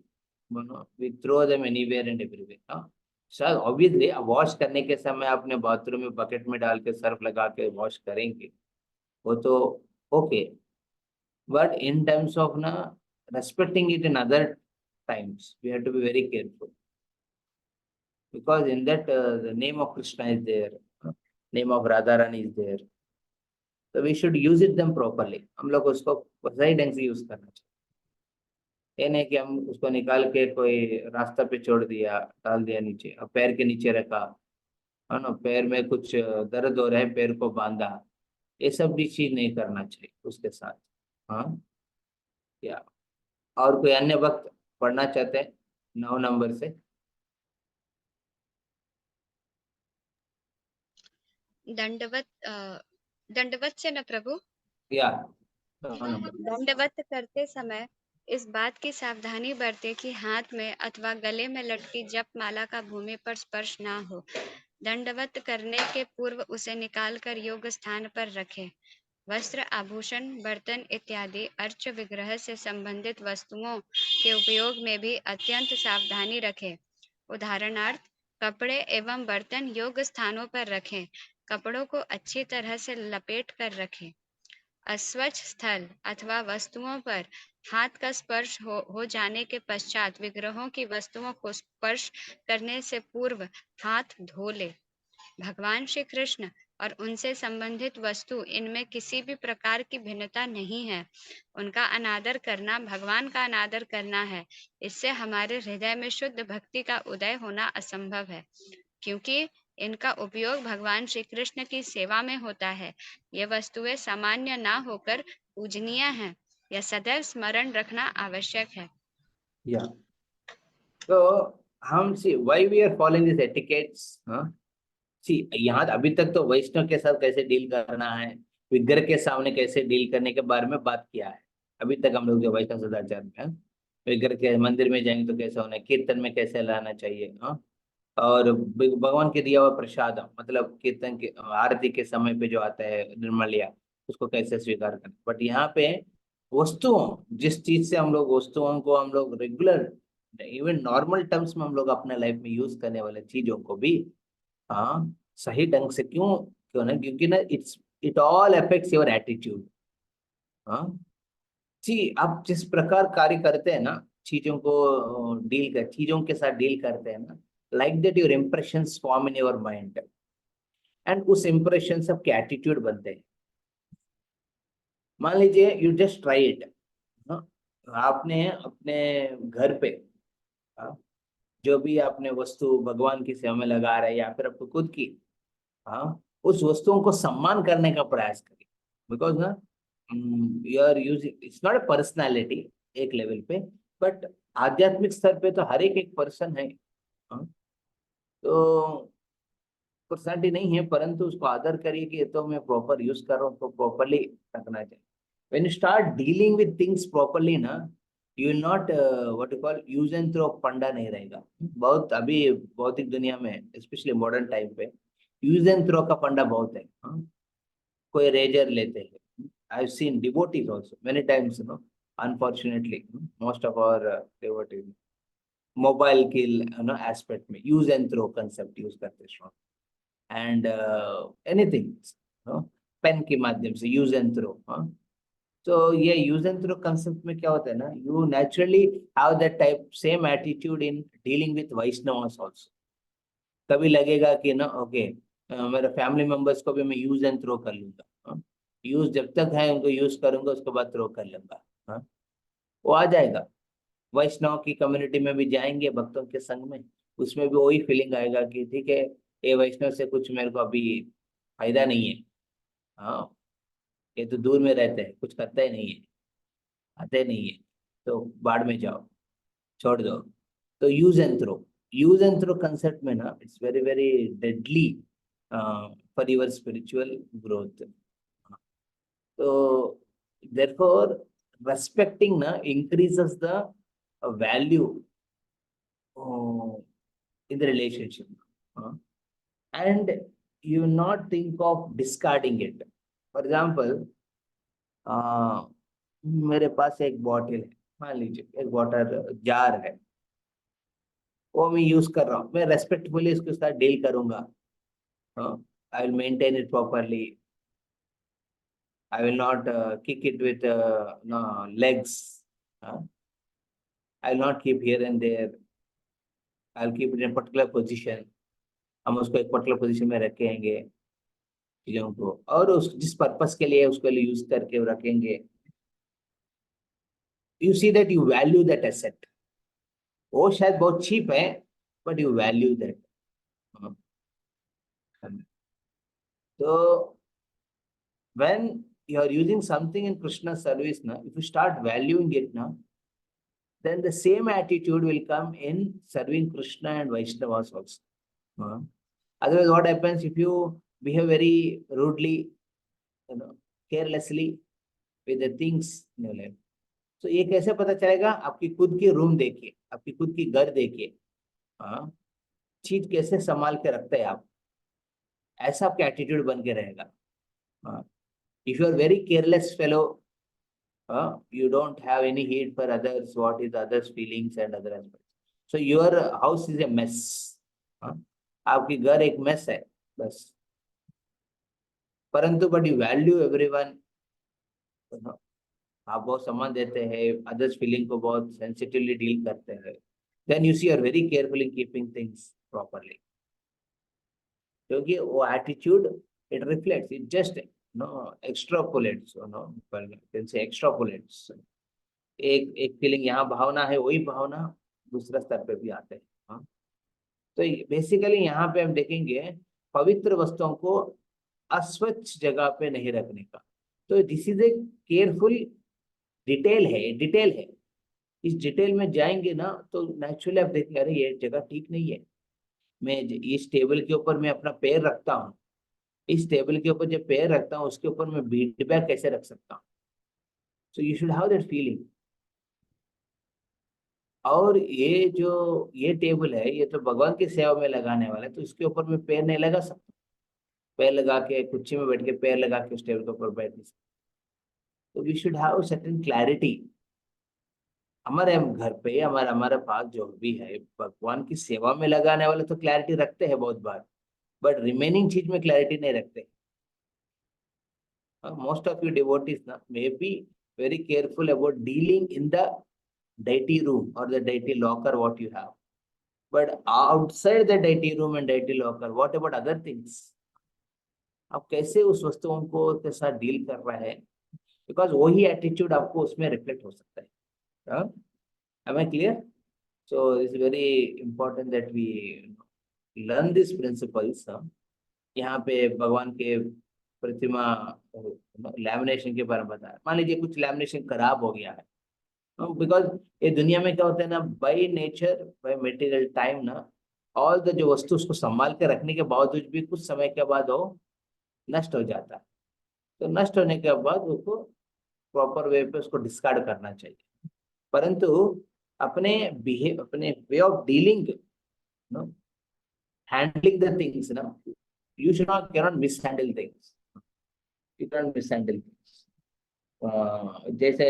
throw them anywhere and everywhere. शायद ऑब्वियसली वॉश करने के समय अपने बाथरूम में बकेट में डाल के सर्फ लगा के वॉश करेंगे, वो तो okay. But in terms of ना respecting it in other times, we have to be very careful. Because in that the name of Krishna is there, name of Radharani is there, so we should use it them properly. हम लोग उसको सही ढंग से use करना चाहिए. ये नहीं कि हम उसको निकाल के कोई रास्ता पे छोड़ दिया, डाल दिया नीचे, अब पैर के नीचे रखा, है ना, पैर में कुछ दर्द हो रहा है पैर को बांधा, ये सब भी चीज नहीं करना चाहिए उसके साथ. हाँ, या और कोई अन्य वक्त पढ़ना चाहते हैं 9 नंबर से? दंडवत से न प्रभु. या दंडवत करते समय इस बात की सावधानी बरते कि हाथ में अथवा गले में लटकी जप माला का भूमि पर स्पर्श ना हो. दंडवत करने के पूर्व उसे निकालकर योग्य स्थान पर रखें. वस्त्र, आभूषण, बर्तन इत्यादि अर्च विग्रह से संबंधित वस्तुओं के उपयोग में भी अत्यंत सावधानी रखें. उदाहरणार्थ, कपड़े एवं बर्तन योग्य स्थानों पर रखें. कपड़ों को अच्छी तरह से लपेट कर रखें. अस्वच्छ स्थल अथवा वस्तुओं पर हाथ का स्पर्श हो जाने के पश्चात विग्रहों की वस्तुओं को स्पर्श करने से पूर्व हाथ धो ले. भगवान श्री कृष्ण और उनसे संबंधित वस्तु, इनमें किसी भी प्रकार की भिन्नता नहीं है. उनका अनादर करना भगवान का अनादर करना है. इससे हमारे हृदय में शुद्ध भक्ति का उदय होना असंभव है, क्योंकि इनका उपयोग भगवान श्री कृष्ण की सेवा में होता है. ये वस्तुएं सामान्य ना होकर पूजनीय हैं. यह सदैव स्मरण रखना आवश्यक है. या तो हम see why we are following this etiquettes. यहाँ अभी तक तो वैष्णव के साथ कैसे डील करना है, विग्रह के सामने कैसे डील करने के बारे में बात किया है. अभी तक हम लोग जो वैष्णव सदाचार में विग्रह के मंदिर में जाएंगे तो कैसे होना है, कीर्तन में कैसे लाना चाहिए, और भगवान के दिया हुआ प्रसाद, मतलब कीर्तन के आरती के समय पे जो आता है निर्मलिया, उसको कैसे स्वीकार करना. बट यहाँ पे वस्तुओं, जिस चीज से हम लोग वस्तुओं को हम लोग रेगुलर इवन नॉर्मल टर्म्स में हम लोग अपने लाइफ में यूज करने वाले चीजों को भी सही ढंग से क्यों ना, क्योंकि ना it all affects your attitude. जी, आप जिस प्रकार कार्य करते हैं ना, चीजों के साथ डील करते हैं ना, like that your impressions form in your mind. And उस इंप्रेशन से आपके एटीट्यूड बनते हैं। मान लीजिए यू जस्ट ट्राई इट, आपने अपने घर पे जो भी आपने वस्तु भगवान की सेवा में लगा रहे हैं या फिर आपको खुद की, उस वस्तुओं को सम्मान करने का प्रयास करिए। बिकॉज ना you are using, it's not a personality एक लेवल पे, बट आध्यात्मिक स्तर पे तो हर एक पर्सन है, तो पर्सनैलिटी नहीं है, परंतु उसको आदर करिए कि ये तो मैं प्रॉपर यूज कर रहा हूँ, तो प्रॉपरली रखना चाहिए। When you start dealing with things properly ना, you will not what you call use and throw funda नहीं रहेगा। बहुत अभी भौतिक दुनिया में स्पेशली मॉडर्न टाइम पे यूज एंड थ्रो का फंडा बहुत है। कोई रेजर लेते हैं, I have seen devotees also many times, unfortunately most of our devotees mobile के एस्पेक्ट में use and throw concept use करते हैं, एंड एनीथिंग पेन के माध्यम से यूज एंड थ्रो। तो ये यूज एंड थ्रो कंसेप्ट में क्या होता है ना, you naturally have that type same attitude in dealing with Vaishnavas also. कभी लगेगा कि ना ओके मेरे फैमिली मेंबर्स को भी मैं यूज एंड थ्रो कर लूंगा, यूज जब तक है उनको यूज करूंगा, उसके बाद थ्रो कर लूंगा, वो आ जाएगा। वैष्णव की कम्युनिटी में भी जाएंगे भक्तों के संग में, उसमें भी वही फीलिंग आएगा कि ठीक है ये वैष्णव से कुछ मेरे को अभी फायदा नहीं है, ये तो दूर में रहते हैं, कुछ करता ही नहीं है, आते नहीं है, तो बाढ़ में जाओ, छोड़ दो। तो यूज एंड थ्रो कंसेप्ट में ना it's very very deadly for your spiritual growth. तो therefore respecting na increases the value in the relationship, and you not think of discarding it. For example, मेरे पास एक बॉटल है, मान लीजिए एक water jar है, वो मैं यूज कर रहा हूँ, मैं रेस्पेक्टफुली इसके साथ डील करूंगा, I will maintain it properly, I will not kick it with no, legs. I will not keep here and there. I will keep it in a particular position. हम उसको एक पर्टिकुलर पोजीशन में रखेंगे चीजों को, और उस जिस पर्पस के लिए उसको यूज करके रखेंगे। You see that you value that asset. वो शायद बहुत चीप है, बट यू वैल्यू दैट। तो when you are using something in Krishna's service now, if you start valuing it now, then the same attitude will come in serving Krishna and Vaishnavas also. Otherwise, what happens if you behave very rudely, carelessly with the things in your life? So ये कैसे पता चलेगा? आपकी खुद की room देखिए, आपकी खुद की घर देखिए, चीज कैसे संभाल के रखते हैं आप, ऐसा आपका एटीट्यूड बन के रहेगा। If you are very careless fellow, you don't have any heed for others, what is others' feelings and other aspects. So your house is a mess. आपकी घर एक mess है बस। परंतु but you value everyone, आप बहुत सम्मान देते हैं, others' feeling को बहुत sensitively deal करते हैं, then you see you are very careful in keeping things properly. क्योंकि वो attitude it reflects, it just extrapolates, can say extrapolates. एक फीलिंग यहाँ भावना है, वही भावना दूसरा स्तर पे भी आते हैं। तो बेसिकली यहाँ पे हम देखेंगे पवित्र वस्तुओं को अस्वच्छ जगह पे नहीं रखने का। तो this is a careful detail है। इस डिटेल में जाएंगे ना तो नेचुरली आप देखेंगे अरे ये जगह ठीक नहीं है, मैं इस टेबल के ऊपर मैं अपना पैर रखता हूँ, इस टेबल के ऊपर जब पैर रखता हूँ उसके ऊपर मैं बीट बैग कैसे रख सकता हूँ। So you should have that feeling. और ये टेबल है, ये तो भगवान की सेवा में लगाने वाला है, तो इसके ऊपर मैं पैर नहीं लगा सकता, पैर लगा के कुर्सी में बैठ के पैर लगा के उस टेबल के ऊपर बैठ नहीं सकता। तो we should have certain clarity. हमारे घर पे हमारा पास जो भी है भगवान की सेवा में लगाने वाले तो क्लैरिटी रखते हैं बहुत बार, बट रिमेनिंग चीज में क्लैरिटी नहीं रखते। Most of you devotees may be very careful about dealing in the deity room or the deity locker what you have. But outside the deity room and deity locker, what about other things? आप कैसे उस वस्तुओं को के साथ deal कर रहे हैं, बिकॉज वही एटीट्यूड आपको उसमें रिफ्लेक्ट हो सकता है. Am I clear? So it's very important that we learn these principles. यहाँ पे भगवान के प्रतिमा लैमिनेशन के बारे में बताया. मान लीजिए कुछ लैमिनेशन खराब हो गया है, बिकॉज ये दुनिया में क्या होता है ना, by nature by material time ना, ऑल द जो वस्तु उसको संभाल के रखने के बावजूद भी कुछ समय के बाद वो नष्ट हो जाता है. तो नष्ट होने के बाद उसको प्रॉपर वे पे उसको डिस्कार्ड करना चाहिए. परंतु अपने way of dealing, handling the things, you cannot mishandle things. You cannot mishandle things. जैसे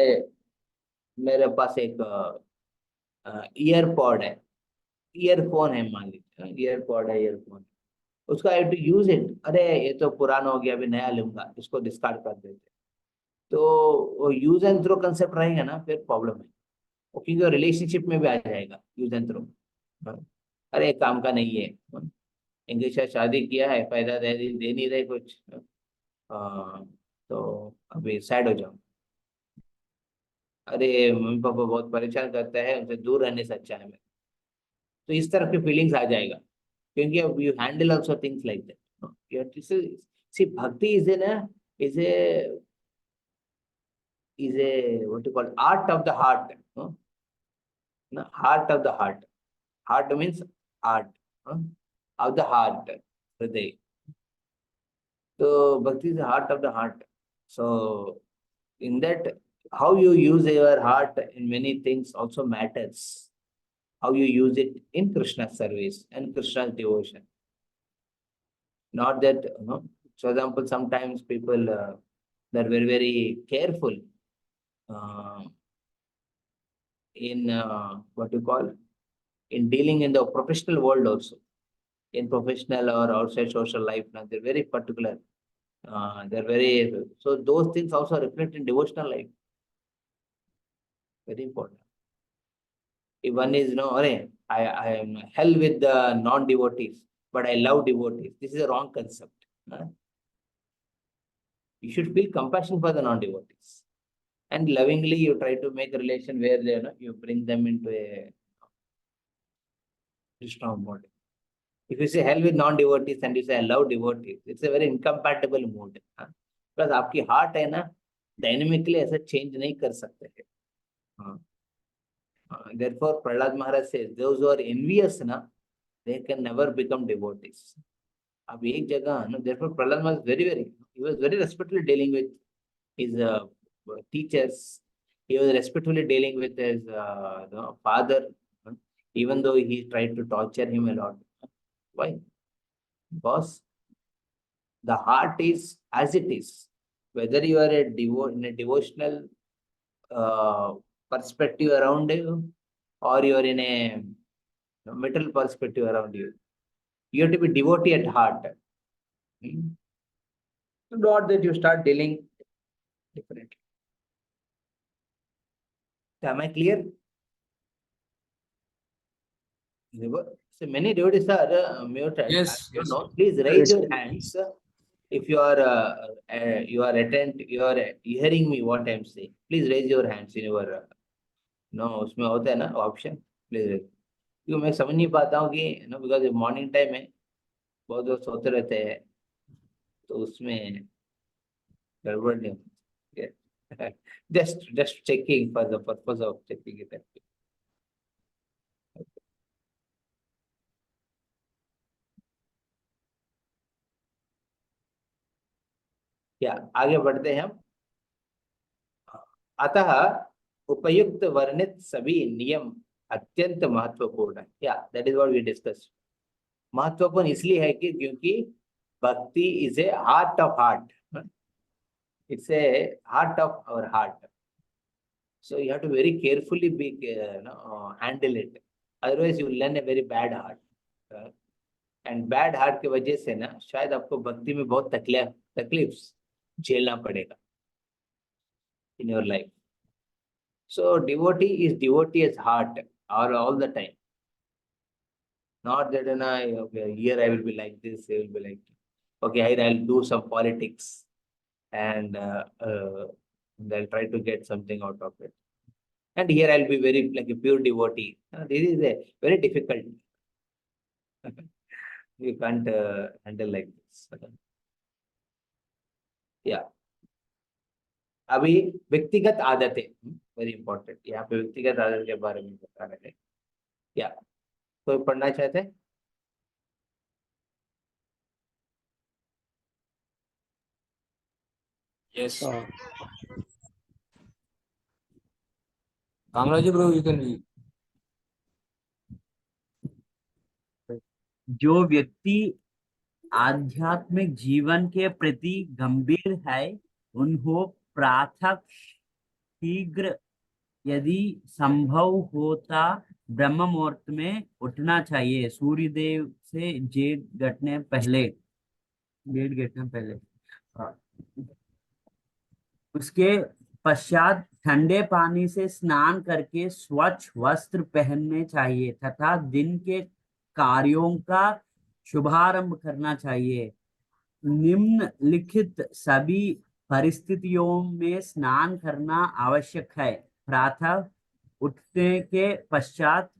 मेरे पास एक ईयरपॉड है, ईयरफोन है, मान लीजिए ईयरपॉड है, ईयरफोन, उसका आई टू यूज इट. अरे ये तो पुराना हो गया, अभी नया लूंगा, इसको डिस्कार्ड कर देते. तो वो यूज एंड थ्रो कंसेप्ट रहेगा ना, फिर प्रॉब्लम है. क्योंकि रिलेशनशिप में भी आ जाएगा यूज एंड थ्रो. अरे काम का नहीं है, इंग्लिश से शादी किया है, फायदा दे नहीं रहे कुछ, तो अभी साइड हो जाओ. अरे मम्मी पापा बहुत परेशान करता है, उनसे दूर रहने से अच्छा है मैं. तो इस तरह की फीलिंग्स आ जाएगा, क्योंकि अब you handle also things like that. See bhakti is a what you call art of the heart. Heart of the heart. Heart means art of the heart, हृदय. So bhakti is the heart of the heart. So in that, how you use your heart in many things also matters. How you use it in Krishna's service and Krishna's devotion. Not that, for example, sometimes people they're very, very careful in what you call, in dealing in the professional world also. In professional or outside social life, now they're very particular. They're very, so those things also reflect in devotional life. Very important. If one is, I am hell with the non-devotees, but I love devotees. This is a wrong concept. You should feel compassion for the non-devotees, and lovingly you try to make a relation where they, you bring them into a strong body. If you say hell with non-devotees and you say I love devotees, it's a very incompatible mood. Because आपकी heart है ना, dynamically ऐसा change नहीं कर सकते हैं. Therefore, Prahlad Maharaj says, those who are envious, they can never become devotees. अब एक जगह, therefore Prahlad Maharaj he was very respectfully dealing with his teachers. He was respectfully dealing with his father, even though he tried to torture him a lot. Why? Because the heart is as it is. Whether you are in a devotional perspective around you, or you are in a middle perspective around you, you have to be devotee at heart. Not that you start dealing differently. Am I clear? So many devotees are muted. Yes, You yes. know, please raise your hands if you are hearing me what I am saying. Please raise your hands in your उसमें होता है ना option, please raise. क्योंकि मैं समझ नहीं पाता हूँ कि बिकॉज मॉर्निंग टाइम है, बहुत लोग सोते रहते हैं, तो उसमें गड़बड़ नहीं होती. just checking for the purpose of checking it. क्या आगे बढ़ते हैं हम. अतः उपयुक्त वर्णित सभी नियम अत्यंत महत्वपूर्ण है. क्या that is what we discuss. महत्वपूर्ण इसलिए है कि क्योंकि bhakti is a heart of heart. It's a heart of our heart. So you have to very carefully be handle it. Otherwise you will learn a very bad heart. And bad heart की वजह से ना शायद आपको भक्ति में बहुत तकलीफ झेलना पड़ेगा in your life. So devotee is devotee as heart all the time. Not that here I will be like this, I will be like this. okay, here I'll do some politics and I'll try to get something out of it. And here I'll be very like a pure devotee. This is a very difficult. You can't handle like this. Yeah. अभी व्यक्तिगत आदतें very important, यहाँ पे व्यक्तिगत आदत के बारे में बता रहे हैं। या कोई पढ़ना चाहते हैं? Yes. Kamlaji bro, you can read. जो व्यक्ति आध्यात्मिक जीवन के प्रति गंभीर है, उन्हें प्रातः शीघ्र यदि संभव होता ब्रह्म मुहूर्त में उठना चाहिए, सूर्यदेव से जेठ घटने पहले। उसके पश्चात ठंडे पानी से स्नान करके स्वच्छ वस्त्र पहनने चाहिए तथा दिन के कार्यों का शुभारंभ करना चाहिए। निम्नलिखित सभी परिस्थितियों में स्नान करना आवश्यक है। प्रातः उठने के पश्चात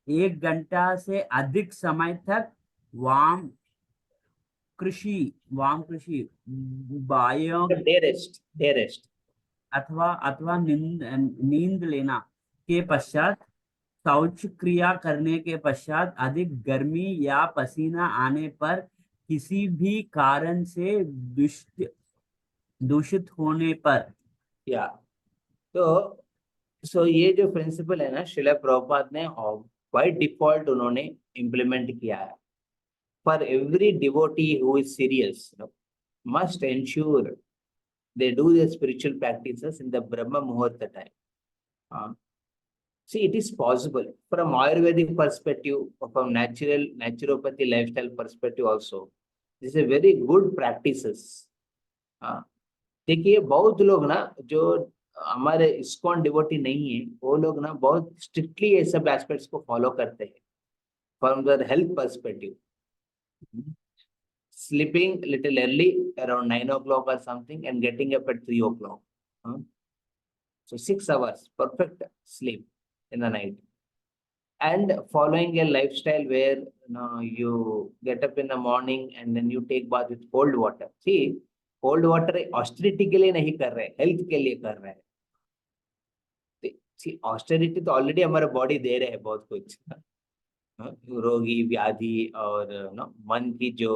1 घंटा से अधिक समय तक वाम कृषि व्यायाम डे रेस्ट अथवा नींद लेना के पश्चात, शौच क्रिया करने के पश्चात, अधिक गर्मी या पसीना आने पर, किसी भी कारण से दूषित होने पर। या तो ये जो प्रिंसिपल है ना, श्रील प्रभुपाद ने बाय डिफॉल्ट उन्होंने इम्प्लीमेंट किया है। For every devotee who is serious must ensure they do their spiritual practices in the Brahma Muhurta time. See, it is possible from Ayurvedic perspective, from naturopathy lifestyle perspective also. This is a very good practices. देखिए बहुत लोग ना जो हमारे ISKCON devotee नहीं है, वो लोग ना बहुत स्ट्रिक्टली ये सब एस्पेक्ट्स को फॉलो करते हैं from the health perspective. Sleeping little early around 9 o'clock or something and getting up at 3 o'clock. So 6 hours, perfect sleep in the night. And following a lifestyle where you get up in the morning and then you take bath with cold water. See, cold water austerity के लिए नहीं कर रहे, health के लिए कर रहे हैं। See, austerity तो already हमारा body दे रहे हैं बहुत कुछ, रोगी व्याधि और मन की जो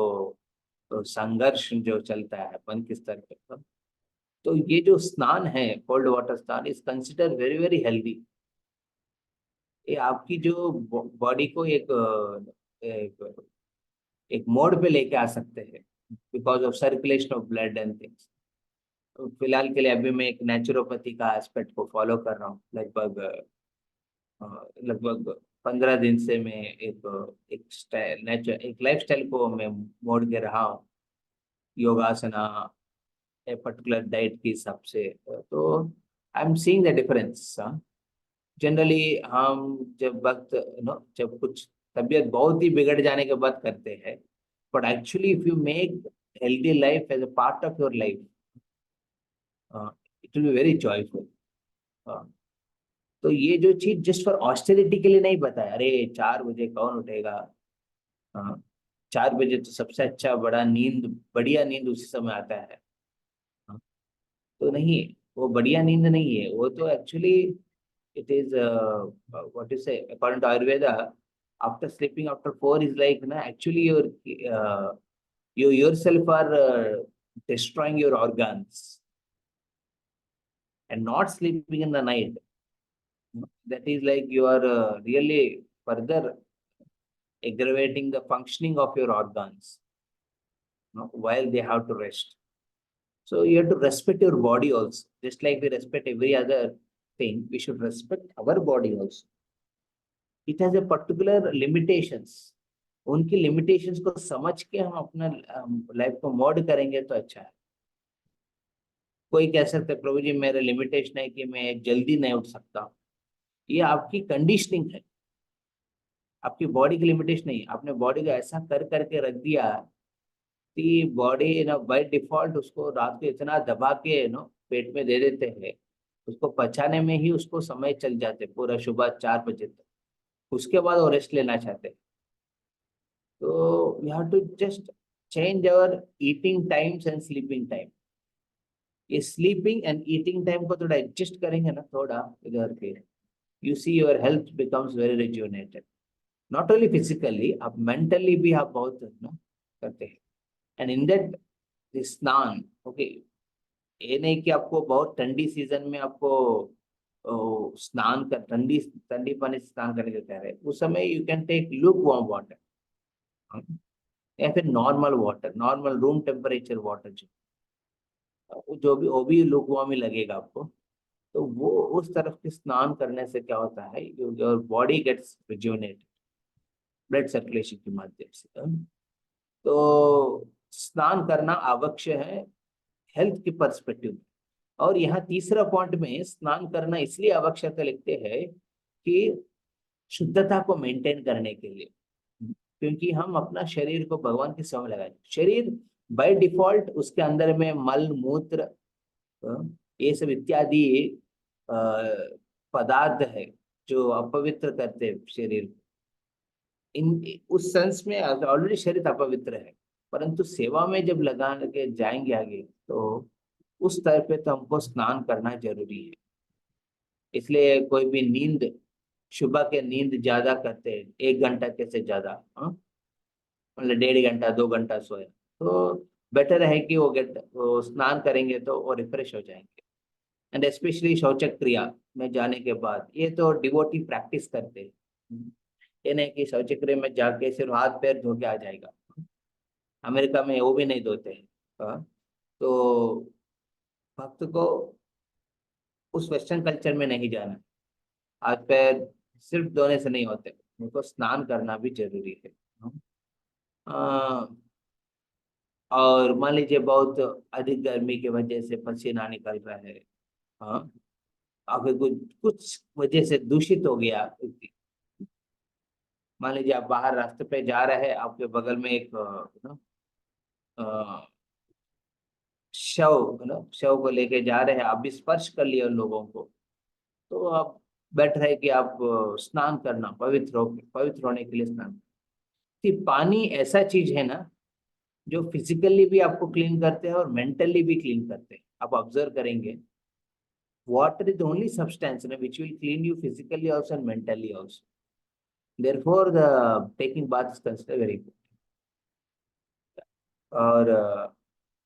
तो संघर्ष जो चलता है मन के स्तर पर, तो ये जो स्नान है कोल्ड वाटर स्नान is consider very very healthy. ये आपकी जो बॉडी को एक मोड पे लेके आ सकते हैं because of circulation of blood and things. तो फिलहाल के लिए अभी मैं एक नेचुरोपैथी का एस्पेक्ट को फॉलो कर रहा हूँ। लगभग 15 दिन से मैं एक लाइफस्टाइल को मैं मोड़ के रहा हूँ, योगासना ए पर्टिकुलर डाइट के हिसाब से। तो I am seeing the difference. Generally हम जब कुछ तबीयत बहुत ही बिगड़ जाने के बाद करते हैं, but actually if you make healthy life as a part of your life it will be very joyful. तो ये जो चीज जस्ट फॉर ऑस्टेरिटी के लिए नहीं बताया, अरे 4 बजे कौन उठेगा, 4 बजे तो सबसे अच्छा बढ़िया नींद उसी समय आता है। तो नहीं, वो बढ़िया नींद नहीं है, वो तो actually it is what you say according to Ayurveda, after sleeping after 4 is like ना actually you yourself are destroying your organs, and not sleeping in the night, that is like you are really further aggravating the functioning of your organs while they have to rest. So you have to respect your body also, just like we respect every other thing, we should respect our body also. It has a particular limitations. उनकी limitations को समझ के हम अपना life को mod करेंगे तो अच्छा है। कोई कह सकते हैं प्रभु जी मेरे लिमिटेशन है कि मैं जल्दी नहीं उठ सकता, ये आपकी कंडीशनिंग है, आपकी बॉडी की लिमिटेशन नहीं। आपने बॉडी को ऐसा करके रख दिया बॉडी बाय डिफॉल्ट उसको रात को इतना दबा के पेट में दे देते हैं, उसको पचाने में ही उसको समय चल जाते पूरा सुबह 4 बजे तक। उसके बाद वो रेस्ट लेना चाहते हैं। तो we have to just change our eating times and sleeping time. ये स्लीपिंग एंड ईटिंग टाइम को थोड़ा एडजस्ट करेंगे ना, थोड़ा इधर के, you see your health becomes very rejuvenated. Not only physically, आप मेंटली भी आप बहुत करते हैं। एंड इन दैट स्नान, ओके, ये नहीं कि आपको बहुत ठंडी सीजन में आपको स्नान कर ठंडी ठंडी पानी से स्नान करने को कह रहे हैं, उस समय you can take lukewarm water या फिर normal water, normal room temperature water, जो भी वो भी लुक वार्म ही लगेगा आपको। तो वो उस तरफ के स्नान करने से क्या होता है, your body gets rejuvenated blood circulation के माध्यम से। तो स्नान करना आवश्यक है हेल्थ के पर्सपेक्टिव में। और यहाँ तीसरा पॉइंट में स्नान करना इसलिए आवश्यक लिखते हैं कि शुद्धता को मेंटेन करने के लिए, क्योंकि हम अपना शरीर को भगवान के सामने लगाए। शरीर बाय डिफॉल्ट उसके अंदर में मल मूत्र ये सब इत्यादि पदार्थ है जो अपवित्र करते हैं शरीर को। इन उस सेंस में ऑलरेडी शरीर अपवित्र है, परंतु सेवा में जब लगा के जाएंगे आगे तो उस तरह पे तो हमको स्नान करना जरूरी है। इसलिए कोई भी नींद, सुबह के नींद ज्यादा करते हैं, 1 घंटा कैसे ज्यादा, मतलब 1.5 घंटा 2 घंटा सोए, तो बेटर है कि वो स्नान करेंगे तो वो रिफ्रेश हो जाएंगे। एंड स्पेशली शौचक क्रिया में जाने के बाद, ये तो डिवोटी प्रैक्टिस करते हैं। ये नहीं कि शौचक क्रिया में जाके सिर्फ हाथ पैर धो के आ जाएगा। अमेरिका में वो भी नहीं धोते हैं। तो भक्त को उस वेस्टर्न कल्चर में नहीं जाना, हाथ पैर सिर्फ धोने से नहीं होते, उनको स्नान करना भी जरूरी है। और मान लीजिए बहुत अधिक गर्मी की वजह से पसीना निकल रहा है, अगर कुछ कुछ वजह से दूषित हो गया, मान लीजिए आप बाहर रास्ते पे जा रहे हैं, आपके बगल में एक शव को लेके जा रहे हैं, आप भी स्पर्श कर लिया उन लोगों को, तो आप बेटर है कि आप स्नान करना, पवित्र होने के लिए स्नान। पानी ऐसा चीज है ना जो फिजिकली भी आपको क्लीन करते हैं और मेंटली भी क्लीन करते हैं। आप ऑब्जर्व करेंगे, water is the only substance which will clean you physically also and mentally also. Therefore the taking bath is considered very good. और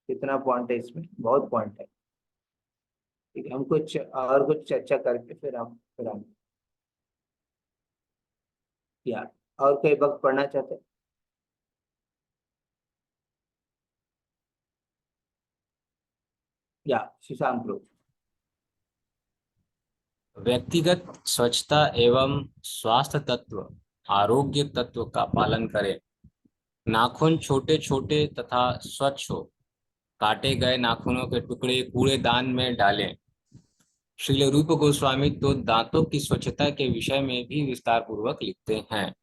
कितना पॉइंट है इसमें, बहुत पॉइंट है। ठीक है, हम कुछ और कुछ चर्चा करके फिर हम या और कोई वक्त पढ़ना चाहते हैं? या सुशांत ब्रो। व्यक्तिगत स्वच्छता एवं स्वास्थ्य तत्व, आरोग्य तत्व का पालन करें। नाखून छोटे छोटे तथा स्वच्छ हो। काटे गए नाखूनों के टुकड़े कूड़ेदान में डालें। श्रील रूप गोस्वामी तो दांतों की स्वच्छता के विषय में भी विस्तार पूर्वक लिखते हैं।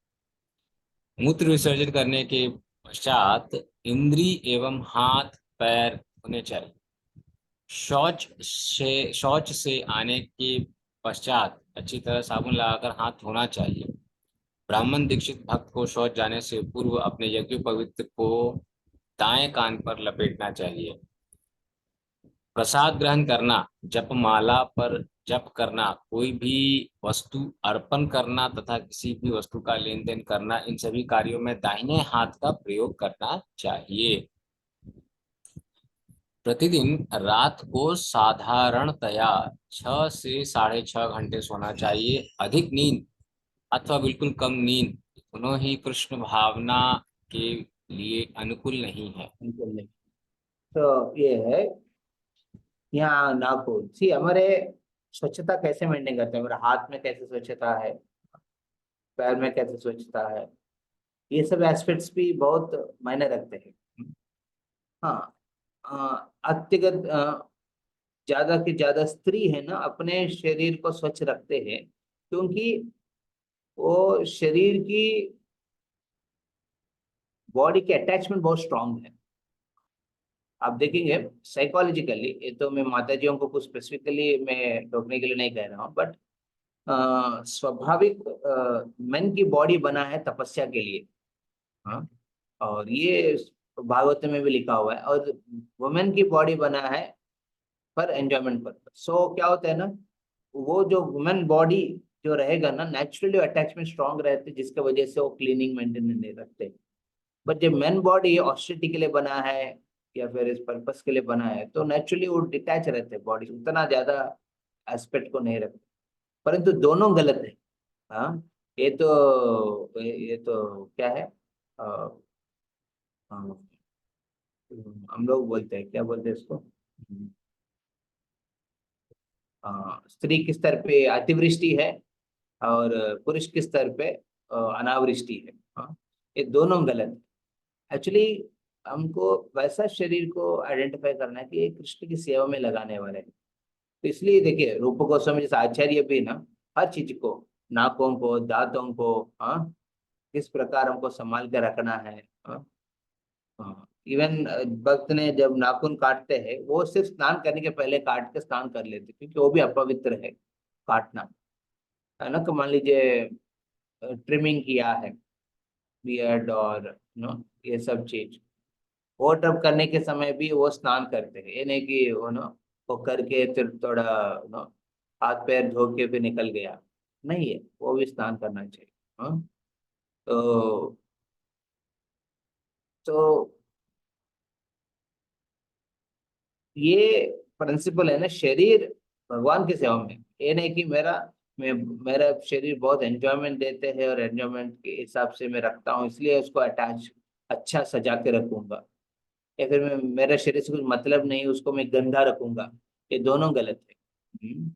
मूत्र विसर्जन करने के पश्चात इंद्री एवं हाथ पैर धोने चाहिए। शौच से आने के पश्चात अच्छी तरह साबुन लगाकर हाथ धोना चाहिए। ब्राह्मण दीक्षित भक्त को शौच जाने से पूर्व अपने यज्ञ पवित्र को दाएं कान पर लपेटना चाहिए। प्रसाद ग्रहण करना, जपमाला पर जप करना, कोई भी वस्तु अर्पण करना तथा किसी भी वस्तु का लेन देन करना, इन सभी कार्यों में दाहिने हाथ का प्रयोग करना चाहिए। प्रतिदिन रात को साधारणतया 6 से 6.5 घंटे सोना चाहिए। अधिक नींद अथवा बिल्कुल कम नींद दोनों ही कृष्ण भावना के लिए अनुकूल नहीं है। तो ये है यहाँ नाखून, सी हमारे स्वच्छता कैसे मेंटेन करते हैं, हमारे हाथ में कैसे स्वच्छता है, पैर में कैसे स्वच्छता है, ये सब एस्पेक्ट्स भी बहुत मायने रखते हैं। हाँ, व्यक्तिगत ज्यादा से ज्यादा स्त्री है ना अपने शरीर को स्वच्छ रखते हैं, क्योंकि वो शरीर की बॉडी की अटैचमेंट बहुत स्ट्रांग है। आप देखेंगे साइकोलॉजिकली, ये तो मैं माताजियों को कुछ स्पेसिफिकली मैं रोकने के लिए नहीं कह रहा हूँ, बट स्वाभाविक मन की बॉडी बना है तपस्या के लिए। हाँ, और ये भागवत में भी लिखा हुआ है, और वुमेन की बॉडी बना है पर एंजॉयमेंट पर्पस। सो क्या होता है ना, वो जो वुमेन बॉडी जो रहेगा ना, नेचुरली अटैचमेंट स्ट्रांग रहते, जिसके वजह से वो क्लीनिंग मेंटेन नहीं रखते। बट जब मेन बॉडी ऑस्टिटी के लिए बना है या फिर इस पर्पस के लिए बना है, तो नेचुरली वो डिटैच रहते हैं, बॉडी उतना ज्यादा एस्पेक्ट को नहीं रखते। परंतु दोनों गलत है। हाँ, ये तो क्या है, अ, अ, हम लोग बोलते हैं, क्या बोलते हैं इसको, स्त्री के स्तर पे अतिवृष्टि है और पुरुष के स्तर पे अनावृष्टि है। हाँ, ये दोनों गलत है। एक्चुअली हमको वैसा शरीर को आइडेंटिफाई करना है कि ये कृष्ण की सेवा में लगाने वाले हैं। तो इसलिए देखिए, रूप गोस्वामी जैसे आचार्य भी ना, हर चीज को, नाकों को, दांतों को, हाँ, किस प्रकार हमको संभाल के रखना है। हाँ, हाँ, इवन भक्त ने जब नाखून काटते हैं, वो सिर्फ स्नान करने के पहले काट के स्नान कर लेते, क्योंकि वो भी अपवित्र है काटना, है ना। तो मान लीजिए ट्रिमिंग किया है बियर्ड और नो ये सब चीज, वो टब करने के समय भी वो स्नान करते हैं। ये नहीं कि वो नो वो करके फिर थोड़ा नो हाथ पैर धो के फिर निकल गया, नहीं है, वो भी स्नान करना चाहिए। हाँ, तो तो ये प्रिंसिपल है ना, शरीर भगवान की सेवा में। ये नहीं कि मेरा शरीर बहुत एंजॉयमेंट देते हैं और एंजॉयमेंट के हिसाब से मैं रखता हूँ, इसलिए उसको अटैच अच्छा सजा के रखूंगा, या फिर मैं मेरा शरीर से कुछ मतलब नहीं उसको मैं गंदा रखूंगा। ये दोनों गलत है। इन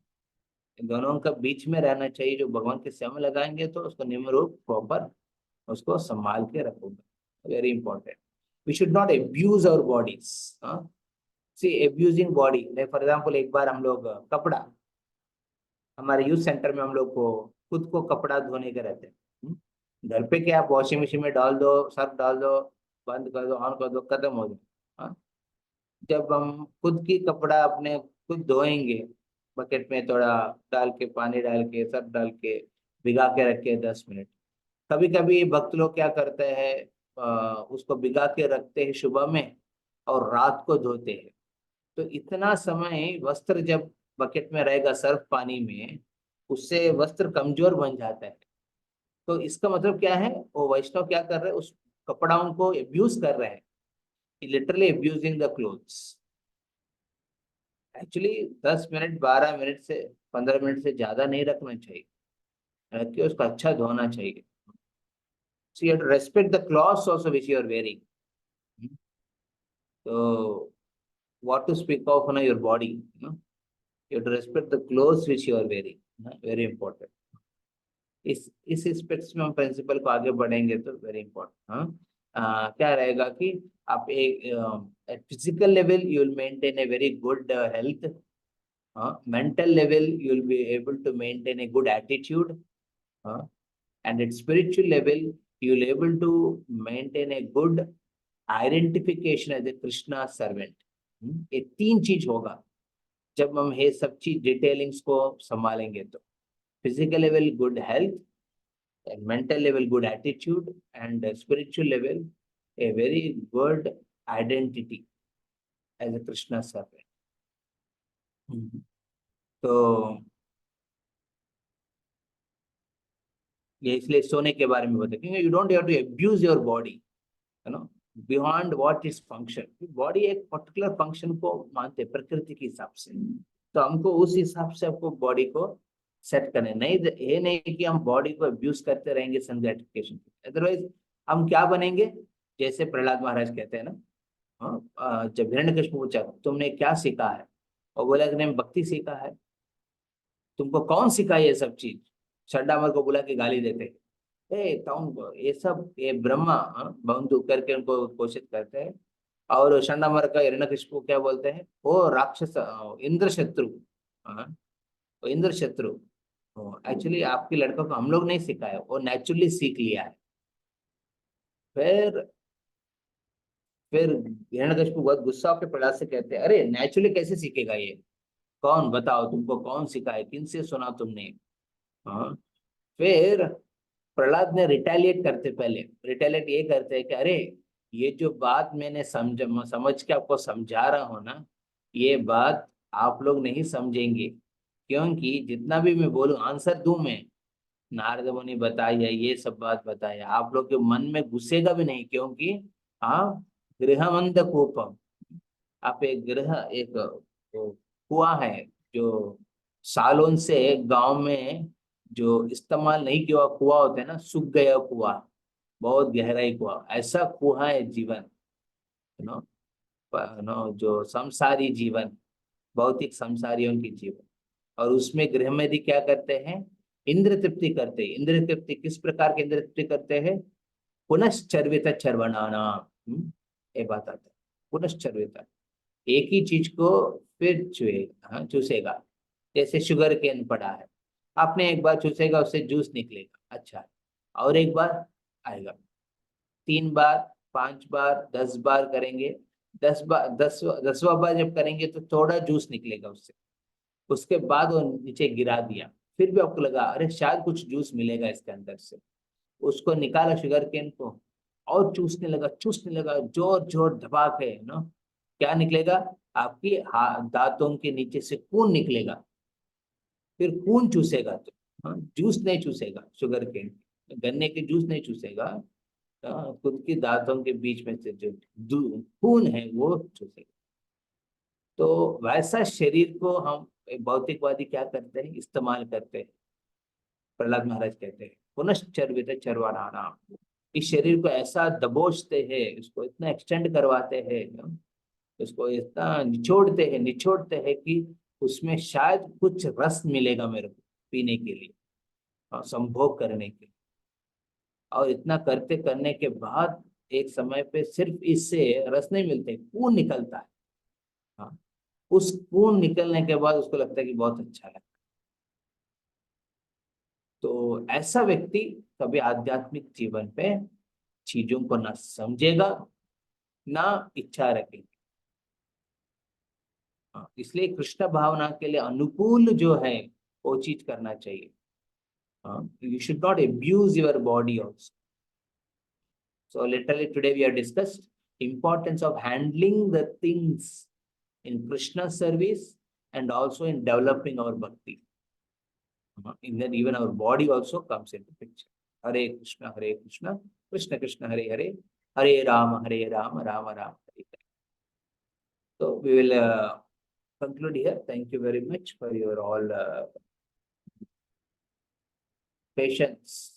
दोनों का बीच में रहना चाहिए। जो भगवान के सेवा में लगाएंगे तो उसको निम्न रूप प्रॉपर उसको संभाल के रखूंगा, very important. We should not abuse our bodies. See abusing body, like for example, एक बार हम लोग कपड़ा, हमारे यूथ सेंटर में हम लोग को खुद को कपड़ा धोने के रहते हैं। घर पे क्या, आप वॉशिंग मशीन में डाल दो, सर्फ डाल दो, बंद कर दो, ऑन कर दो, खत्म हो जाए। हाँ? जब हम खुद की कपड़ा अपने खुद धोएंगे, बकेट में थोड़ा डाल के, पानी डाल के, सर्फ डाल के, भिगा के रख के 10 मिनट। कभी कभी भक्त लोग क्या करते हैं, उसको भिगा के रखते हैं सुबह में और रात को धोते हैं। तो इतना समय वस्त्र जब बकेट में रहेगा सर्फ पानी में, उससे वस्त्र कमजोर बन जाता है। तो इसका मतलब क्या है, वो वैष्णव क्या कर रहे हैं, उस कपड़ाओं को एब्यूज कर रहे हैं, literally abusing the clothes. Actually 10 minute, 12 minute से 15 मिनट से ज्यादा नहीं रखना चाहिए, रख के उसको अच्छा धोना चाहिए। So you have to respect the clothes also which you are wearing. So what to speak of on your body, you have to respect the clothes which you are wearing. Very important. इस aspects में हम principal को आगे बढ़ेंगे तो very important. क्या रहेगा कि आप एक physical level you will maintain a very good health, mental level you will be able to maintain a good attitude, and at spiritual level you will able to maintain a good identification as a Krishna servant। ये 3 चीज होगा जब हम ये सब चीज detailings को संभालेंगे। तो physical level good health, mental level good attitude, and spiritual level a very good identity as a Krishna servant। तो ये इसलिए सोने के बारे में बताया, क्योंकि you don't have to abuse your body, you know, beyond what is function. Body एक पर्टिकुलर फंक्शन को मानते हैं प्रकृति के हिसाब से, तो हमको उस हिसाब से आपको बॉडी को सेट करने, नहीं ये नहीं कि हम बॉडी को अब्यूज करते रहेंगे सन ग्रेटिफिकेशन। अदरवाइज हम क्या बनेंगे, जैसे प्रहलाद महाराज कहते हैं ना, जब हिरण्यकशिपु पूछा तुमने क्या सीखा है, और बोला कि नहीं भक्ति सीखा है। तुमको कौन सिखाई ये सब चीज? चंडामर को बुला के गाली देते, तुम ये सब ये ब्रह्मा बंधु करके उनको घोषित करते हैं। और चंडामर का हिरण्यकशिपु क्या बोलते हैं, वो राक्षस इंद्र शत्रु, वो इंद्र शत्रु। एक्चुअली आपके लड़कों को हम लोग नहीं सिखाया, वो नेचुरली सीख लिया है। फिर फिर हिरण्यकशिपु बहुत गुस्सा होकर प्रहलाद से कहते हैं, अरे नेचुरली कैसे सीखेगा ये, कौन बताओ, तुमको कौन सिखाए, किन से सुना तुमने। हाँ, फिर प्रहलाद ने रिटेलिएट करते, पहले रिटेलिएट ये करते हैं कि अरे ये जो बात मैंने समझ के आपको समझा रहा हूं ना, ये बात आप लोग नहीं समझेंगे, क्योंकि जितना भी मैं बोलूं आंसर दूं मैं, नारद मुनि बताया ये सब बात बताया, आप लोग के मन में घुसेगा भी नहीं, क्योंकि आप गृहमंद कूपम, आप एक गृह, एक कुआं है जो सालों से गांव में जो इस्तेमाल नहीं किया हुआ कुआं होता है ना, सूख गया कुआं, बहुत गहराई कुआं, ऐसा कुआं है जीवन, नो नो, जो संसारी जीवन, भौतिक संसारियों की जीवन। और उसमें गृह में भी क्या करते हैं, इंद्र तृप्ति करते हैं। इंद्र तृप्ति किस प्रकार की इंद्र तृप्ति करते हैं, पुनश्चर्वित चर्वणाना, ये बात आता है, पुनश्चर्वित, एक ही चीज को फिर चूसेगा। जैसे शुगर केन पड़ा है, आपने एक बार चूसेगा उससे जूस निकलेगा, अच्छा, और एक बार आएगा, 3 बार, 5 बार, 10 बार करेंगे, 10 बार, 10वां बार जब करेंगे तो थोड़ा जूस निकलेगा उससे, उसके बाद वो नीचे गिरा दिया, फिर भी आपको लगा अरे शायद कुछ जूस मिलेगा इसके अंदर से, उसको निकाला शुगर केन को, और चूसने लगा, जोर जोर धबाक है ना, क्या निकलेगा, आपकी दांतों के नीचे से खून निकलेगा, फिर खून चूसेगा तो, हाँ, जूस नहीं चूसेगा, शुगर केन गन्ने के जूस नहीं चूसेगा, खुद की दांतों के बीच में से जो खून है वो चूसेगा। तो वैसा शरीर को हम भौतिकवादी क्या करते हैं, इस्तेमाल करते हैं। प्रहलाद महाराज कहते हैं पुनश्चर्वित चरवाना, इस शरीर को ऐसा दबोचते हैं, इसको इतना एक्सटेंड करवाते हैं, उसको इतना निचोड़ते हैं कि उसमें शायद कुछ रस मिलेगा मेरे को पीने के लिए और संभोग करने के लिए। और इतना करने के बाद एक समय पे सिर्फ इससे रस नहीं मिलते, खून निकलता है। हाँ, उस खून निकलने के बाद उसको लगता है कि बहुत अच्छा है। तो ऐसा व्यक्ति कभी आध्यात्मिक जीवन पे चीजों को ना समझेगा, ना इच्छा रखेगा। हाँ, इसलिए कृष्ण भावना के लिए अनुकूल जो है वो चीज करना चाहिए। You should not abuse your body also. So literally today we have discussed importance of handling the things in Krishna service and also in developing our bhakti. In that even our body also comes into picture. Hare Krishna, Krishna Krishna, Hare Hare, Hare Rama, Rama Rama, Hare Hare. So we will conclude here. Thank you very much for your all patience.